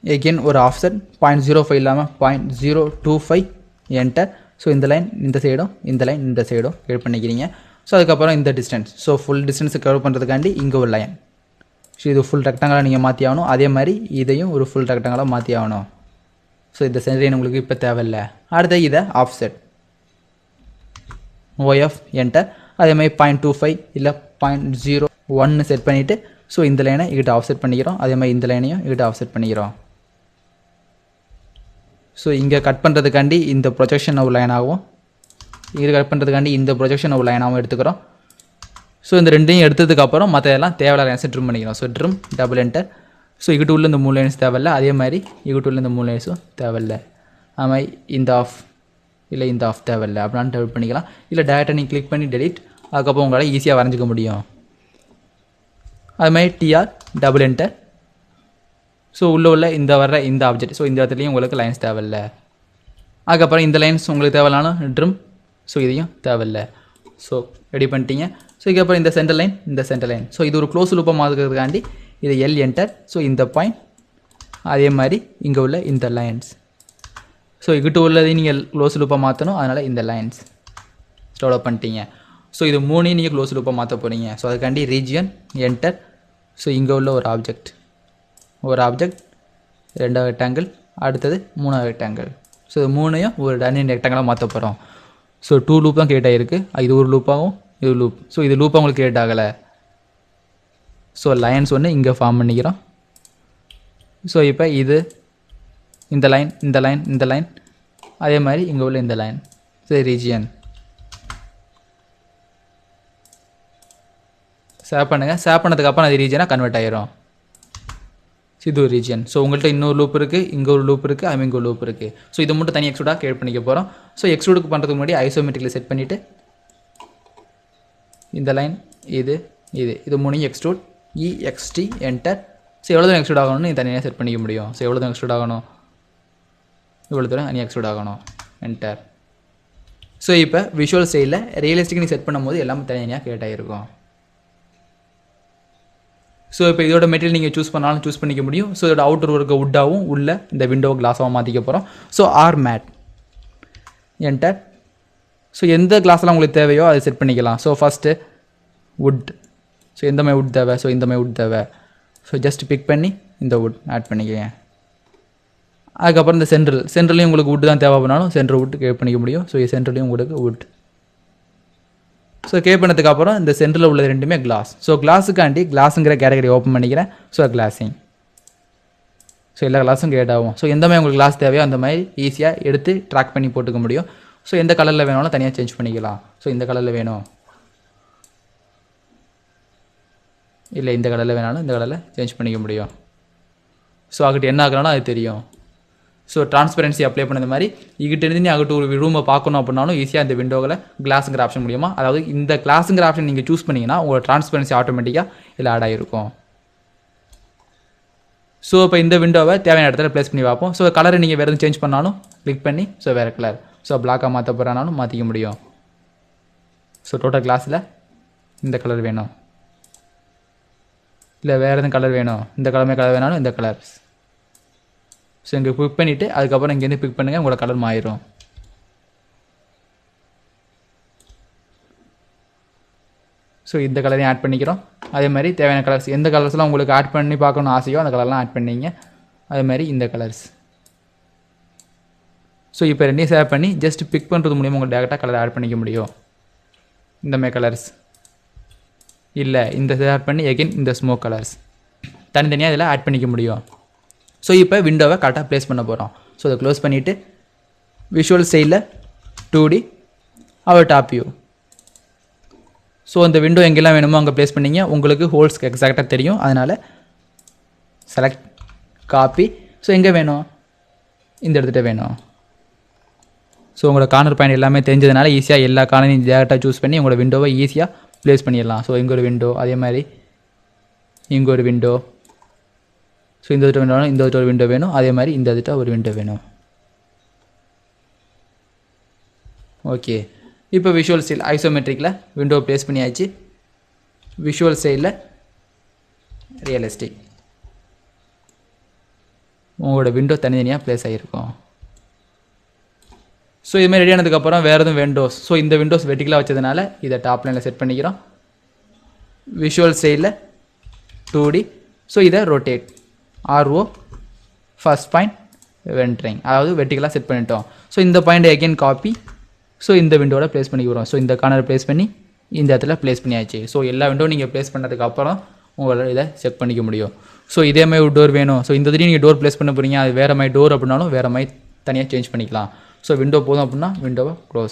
எகெயின் ஒரு ஆஃப்செட் 0.05 இல்லாமல் 0.025 என்டர். ஸோ இந்த லைன் இந்த சைடும் இந்த லைன் இந்த சைடும் கிரியேட் பண்ணிக்கிறீங்க. ஸோ அதுக்கப்புறம் இந்த டிஸ்டன்ஸ். ஸோ ஃபுல் டிஸ்டன்ஸை கவர் பண்ணுறதுக்காண்டி இங்கே ஒரு லைன். ஸோ இது ஃபுல் ரெக்டாங்கலாக நீங்கள் மாற்றி ஆகணும். அதே மாதிரி இதையும் ஒரு ஃபுல் ரெக்டாங்கலாக மாற்றி ஆகணும். ஸோ இந்த சென்டர் லைன் உங்களுக்கு இப்போ தேவையில்லை. அடுத்த இதை ஆஃப்செட் OF என்டர். அதே மாதிரி 0.25 இல்லை 0.01 செட் பண்ணிவிட்டு ஸோ இந்த லைனை இங்கிட்ட ஆஃப்செட் பண்ணிக்கிறோம். அதே மாதிரி இந்த லைனையும் இங்கிட்ட ஆஃப்செட் பண்ணிக்கிறோம். ஸோ இங்கே கட் பண்ணுறதுக்காண்டி இந்த ப்ரொஜெக்ஷன் ஒரு லைனாகவும் இது கட் பண்ணுறதுக்காண்டி இந்த ப்ரொஜெக்ஷன் ஒரு லைனாகவும் எடுத்துக்கிறோம். ஸோ இந்த ரெண்டையும் எடுத்ததுக்கப்புறம் மற்ற எல்லாம் தேவையில்ல லைன்ஸை ட்ரிம் பண்ணிக்கிறோம். So trim double enter. So இங்கிட்ட உள்ள இந்த 3 லைன்ஸ் தேவையில்லை, அதே மாதிரி இங்கிட்ட உள்ள இந்த 3 லைன்ஸும் தேவையில்லை. அது மாதிரி இந்த ஆஃப் இல்லை இந்த ஆஃப் தேவையில்லை அப்படின்னாலும் டெலிட் பண்ணிக்கலாம். இல்லை டேரெக்டாக நீங்கள் கிளிக் பண்ணி டெலிட், அதுக்கப்புறம் உங்களால் ஈஸியாக வரைஞ்சிக்க முடியும். அது மாதிரி TR டபுள் என்டர். ஸோ உள்ள இந்த வர்ற இந்த ஆப்ஜெக்ட். ஸோ இந்த இடத்துலையும் உங்களுக்கு லைன்ஸ் தேவையில்லை. அதுக்கப்புறம் இந்த லைன்ஸ் உங்களுக்கு தேவையில்லாலும் ட்ரிம். ஸோ இதையும் தேவையில்லை. ஸோ ரெடி பண்ணிட்டீங்க. ஸோ இதுக்கப்புறம் இந்த சென்டர் லைன். ஸோ இது ஒரு க்ளோஸ் லூப்பாக மாற்றுறதுக்காண்டி இது L என்டர். ஸோ இந்த பாயிண்ட் அதே மாதிரி இங்கே உள்ள இந்த லைன்ஸ் ஸோ இங்கிட்ட உள்ளதையும் நீங்கள் க்ளோஸ் லூப்பாக மாற்றணும். அதனால் இந்த லைன்ஸ் டெவலப் பண்ணிட்டீங்க. ஸோ இது 3ஐயும் நீங்கள் க்ளோஸ் லூப்பாக மாற்ற போகிறீங்க. ஸோ அதுக்காண்டி ரீஜியன் என்டர். ஸோ இங்கே உள்ள ஒரு ஆப்ஜெக்ட் 2வது ரெக்டாங்கிள், அடுத்தது 3வது ரெக்டாங்கிள். ஸோ இது 3ஐயும் ஒரு ரன்னிங் ரெக்டாங்கிளாக மாற்ற போகிறோம். ஸோ 2 லூப் தான் கிரியேட் ஆகிருக்கு. இது ஒரு லூப்பாகவும் இது லூப். ஸோ இது லூப்பாக உங்களுக்கு கிரியேட் ஆகலை. ஸோ லைன்ஸ் ஒன்று இங்கே ஃபார்ம் பண்ணிக்கிறோம். ஸோ இப்போ இது இந்த லைன் அதே மாதிரி இங்கே உள்ள இந்த லைன். ஸோ ரீஜியன் சேவ் பண்ணுங்கள். சேவ் பண்ணதுக்கப்புறம் அது ரீஜியனாக கன்வெர்ட் ஆகிரும். இது ஒரு ரீஜியன். ஸோ உங்கள்கிட்ட இன்னொரு லூப் இருக்குது, இங்கே ஒரு லூப் இருக்குது, இங்கே ஒரு லூப் இருக்குது. ஸோ இது மட்டும் தனி எக்ஸ்ட்ரூடாக கிரியேட் பண்ணிக்க போகிறோம். ஸோ எக்ஸ்ட்ரூடுக்கு பண்ணுறதுக்கு முன்னாடி ஐசோமெட்ரிக்கில் செட் பண்ணிவிட்டு இந்த லைன் இது 3 எக்ஸ்ட்ரூட் EXT என்டர். ஸோ எவ்வளோ தூரம் எக்ஸ்ட்ரூட் ஆகணும்னு நீங்கள் தனியாக செட் பண்ணிக்க முடியும். ஸோ எவ்வளோ தூரம் எக்ஸ்ட்ரூட் ஆகணும், இவ்வளோ தூரம் தனியாக எக்ஸ்ட்ரூட் ஆகணும் என்டர். ஸோ இப்போ விஷுவல் ஸ்டைலில் ரியலிஸ்டிக் நீ செட் பண்ணும்போது எல்லாமே தனியாக கிரியேட் ஆகிருக்கும். ஸோ இப்போ இதோட மெட்டீரியல் நீங்கள் சூஸ் பண்ணாலும் சூஸ் பண்ணிக்க முடியும். ஸோ இதோட அவுட்டர் ஒர்க்கு வுட்டாகவும் உள்ள இந்த விண்டோ கிளாஸாகவும் மாற்றிக்க போகிறோம். So mat enter. ஸோ எந்த கிளாஸ்லாம் உங்களுக்கு தேவையோ அதை செட் பண்ணிக்கலாம். So first would. ஸோ எந்த மாதிரி வுட் தேவை, ஸோ இந்த மாதிரி வுட் தேவை. ஸோ ஜஸ்ட் பிக் பண்ணி இந்த வுட் ஆட் பண்ணிக்கங்க. அதுக்கப்புறம் இந்த சென்ட்ரலையும் உங்களுக்கு வுட் தான் தேவைப்படாலும் சென்ட்ரல் வுட் கிரியேட் பண்ணிக்க முடியும். ஸோ சென்ட்ரலையும் உங்களுக்கு வுட். ஸோ கிரியேட் பண்ணதுக்கப்புறம் இந்த சென்டரில் உள்ளது ரெண்டுமே கிளாஸ். ஸோ கிளாஸுக்காண்டி கிளாஸுங்கிற கேட்டகரி ஓப்பன் பண்ணிக்கிறேன். ஸோ கிளாஸிங். ஸோ எல்லா கிளாஸும் கிரியேட் ஆகும். ஸோ எந்த மாதிரி உங்களுக்கு கிளாஸ் தேவையோ அந்த மாதிரி ஈஸியாக எடுத்து ட்ராக் பண்ணி போட்டுக்க முடியும். ஸோ எந்த கலரில் வேணாலும் தனியாக சேஞ்ச் பண்ணிக்கலாம். ஸோ இந்த கலரில் வேணும், இல்லை இந்த கலரில் வேணாலும் இந்த கலரில் சேஞ்ச் பண்ணிக்க முடியும். ஸோ அங்கிட்ட என்ன ஆகுறாலும் அது தெரியும். ஸோ ட்ரான்ஸ்பரன்சி அப்ளை பண்ணது மாதிரி இங்கிட்டேருந்து நீ அங்கிட்ட ஒரு ரூமை பார்க்கணும் அப்படின்னாலும் ஈஸியாக இந்த விண்டோவில் கிளாஸுங்கிற ஆப்ஷன் மூலியமா, அதாவது இந்த கிளாஸுங்கிற ஆப்ஷன் நீங்கள் சூஸ் பண்ணிங்கன்னா உங்களோட ட்ரான்ஸ்பரன்சி ஆட்டோமேட்டிக்காக இதில் ஆட் ஆகிருக்கும். ஸோ இப்போ இந்த விண்டோவை தேவையான இடத்துல ப்ளேஸ் பண்ணி பார்ப்போம். ஸோ கலரை நீங்கள் வேறு எதுவும் சேஞ்ச் பண்ணாலும் கிளிக் பண்ணி ஸோ வேறு கலர், ஸோ பிளாக்காக மாற்ற போகிறானாலும் மாற்றிக்க முடியும். ஸோ டோட்டல் கிளாஸில் இந்த கலர் வேணும், இல்லை வேறு எதுவும் கலர் வேணும், இந்த கலர் வேணாலும் இந்த கலர். ஸோ இங்கே பிக் பண்ணிவிட்டு அதுக்கப்புறம் இங்கேருந்து பிக் பண்ணுங்கள், உங்களோட கலர் மாறிடும். ஸோ இந்த கலரையும் ஆட் பண்ணிக்கிறோம். அதே மாதிரி தேவையான கலர்ஸ், எந்த கலர்ஸ்லாம் உங்களுக்கு ஆட் பண்ணி பார்க்கணும்னு ஆசையோ அந்த கலர்லாம் ஆட் பண்ணிங்க. அதே மாதிரி இந்த கலர்ஸ். ஸோ இப்போ ரெண்டையும் சேவ் பண்ணி ஜஸ்ட் பிக் பண்ணுறது மூலியமாக உங்களுக்கு டேரெக்டாக கலர் ஆட் பண்ணிக்க முடியும். இந்த மாதிரி கலர்ஸ் இல்லை, இந்த சேவ் பண்ணி எகைன் இந்த ஸ்மோக் கலர்ஸ் தனித்தனியாக இதில் ஆட் பண்ணிக்க முடியும். ஸோ இப்போ விண்டோவை கரெக்டாக ப்ளேஸ் பண்ண போகிறோம். ஸோ அதை க்ளோஸ் பண்ணிவிட்டு விஷுவல் ஸ்டைலில் 2D அவர் டாப் வியூ. ஸோ அந்த விண்டோ எங்கெல்லாம் வேணுமோ அங்கே ப்ளேஸ் பண்ணிங்க. உங்களுக்கு ஹோல்ஸ் எக்ஸாக்டாக தெரியும், அதனால் செலக்ட் காப்பி. ஸோ எங்கே வேணும், இந்த இடத்துட்ட வேணும். ஸோ உங்களோட கார்னர் பாயிண்ட் எல்லாமே தெரிஞ்சதுனால ஈஸியாக எல்லா கார்னரையும் டேரெக்டாக சூஸ் பண்ணி உங்களோட விண்டோவை ஈஸியாக ப்ளேஸ் பண்ணிடலாம். ஸோ இங்கே ஒரு விண்டோ, அதே மாதிரி இங்கே ஒரு விண்டோ. ஸோ இந்த இடத்துல வேணும், இந்த இடத்துல ஒரு விண்டோ வேணும், அதே மாதிரி இந்த இடத்துல ஒரு விண்டோ வேணும். ஓகே, இப்போ விஷுவல் ஸ்டைல் ஐசோமெட்ரிக்கில் விண்டோ ப்ளேஸ் பண்ணியாச்சு. விஷுவல் ஸ்டைலில் ரியலிஸ்டிக் உங்களோட விண்டோ தனித்தனியாக ப்ளேஸ் ஆகிருக்கும். ஸோ இதுமாதிரி ரெடி ஆனதுக்கப்புறம் வேறு எதுவும் விண்டோஸ், ஸோ இந்த விண்டோஸ் வெர்டிகலாக வச்சதுனால இதை டாப் லைனில் செட் பண்ணிக்கிறோம். விஷுவல் ஸ்டைலில் 2D. ஸோ இதை ரொட்டேட் RO ஃபர்ஸ்ட் பாயிண்ட் வென்ட்ரிங், அதாவது வெர்டிகலாக செட் பண்ணிட்டோம். ஸோ இந்த பாயிண்ட் அகெயின் காப்பி. ஸோ இந்த விண்டோவில் ப்ளேஸ் பண்ணிக்கிறோம். ஸோ இந்த கார்னர் ப்ளேஸ் பண்ணி இந்த இடத்துல ப்ளேஸ் பண்ணியாச்சு. ஸோ எல்லா விண்டோ நீங்கள் ப்ளேஸ் பண்ணதுக்கப்புறம் உங்களால் இதை செக் பண்ணிக்க முடியும். ஸோ இதே மாதிரி ஒரு டோர் வேணும், ஸோ இந்த இதுலேயும் நீங்கள் டோர் ப்ளேஸ் பண்ண போகிறீங்க, அது வேறு மாதிரி டோர் அப்படின்னாலும் வேறு மாதிரி தனியாக சேஞ்ச் பண்ணிக்கலாம். ஸோ விண்டோ போதும் அப்படின்னா விண்டோவை க்ளோஸ்.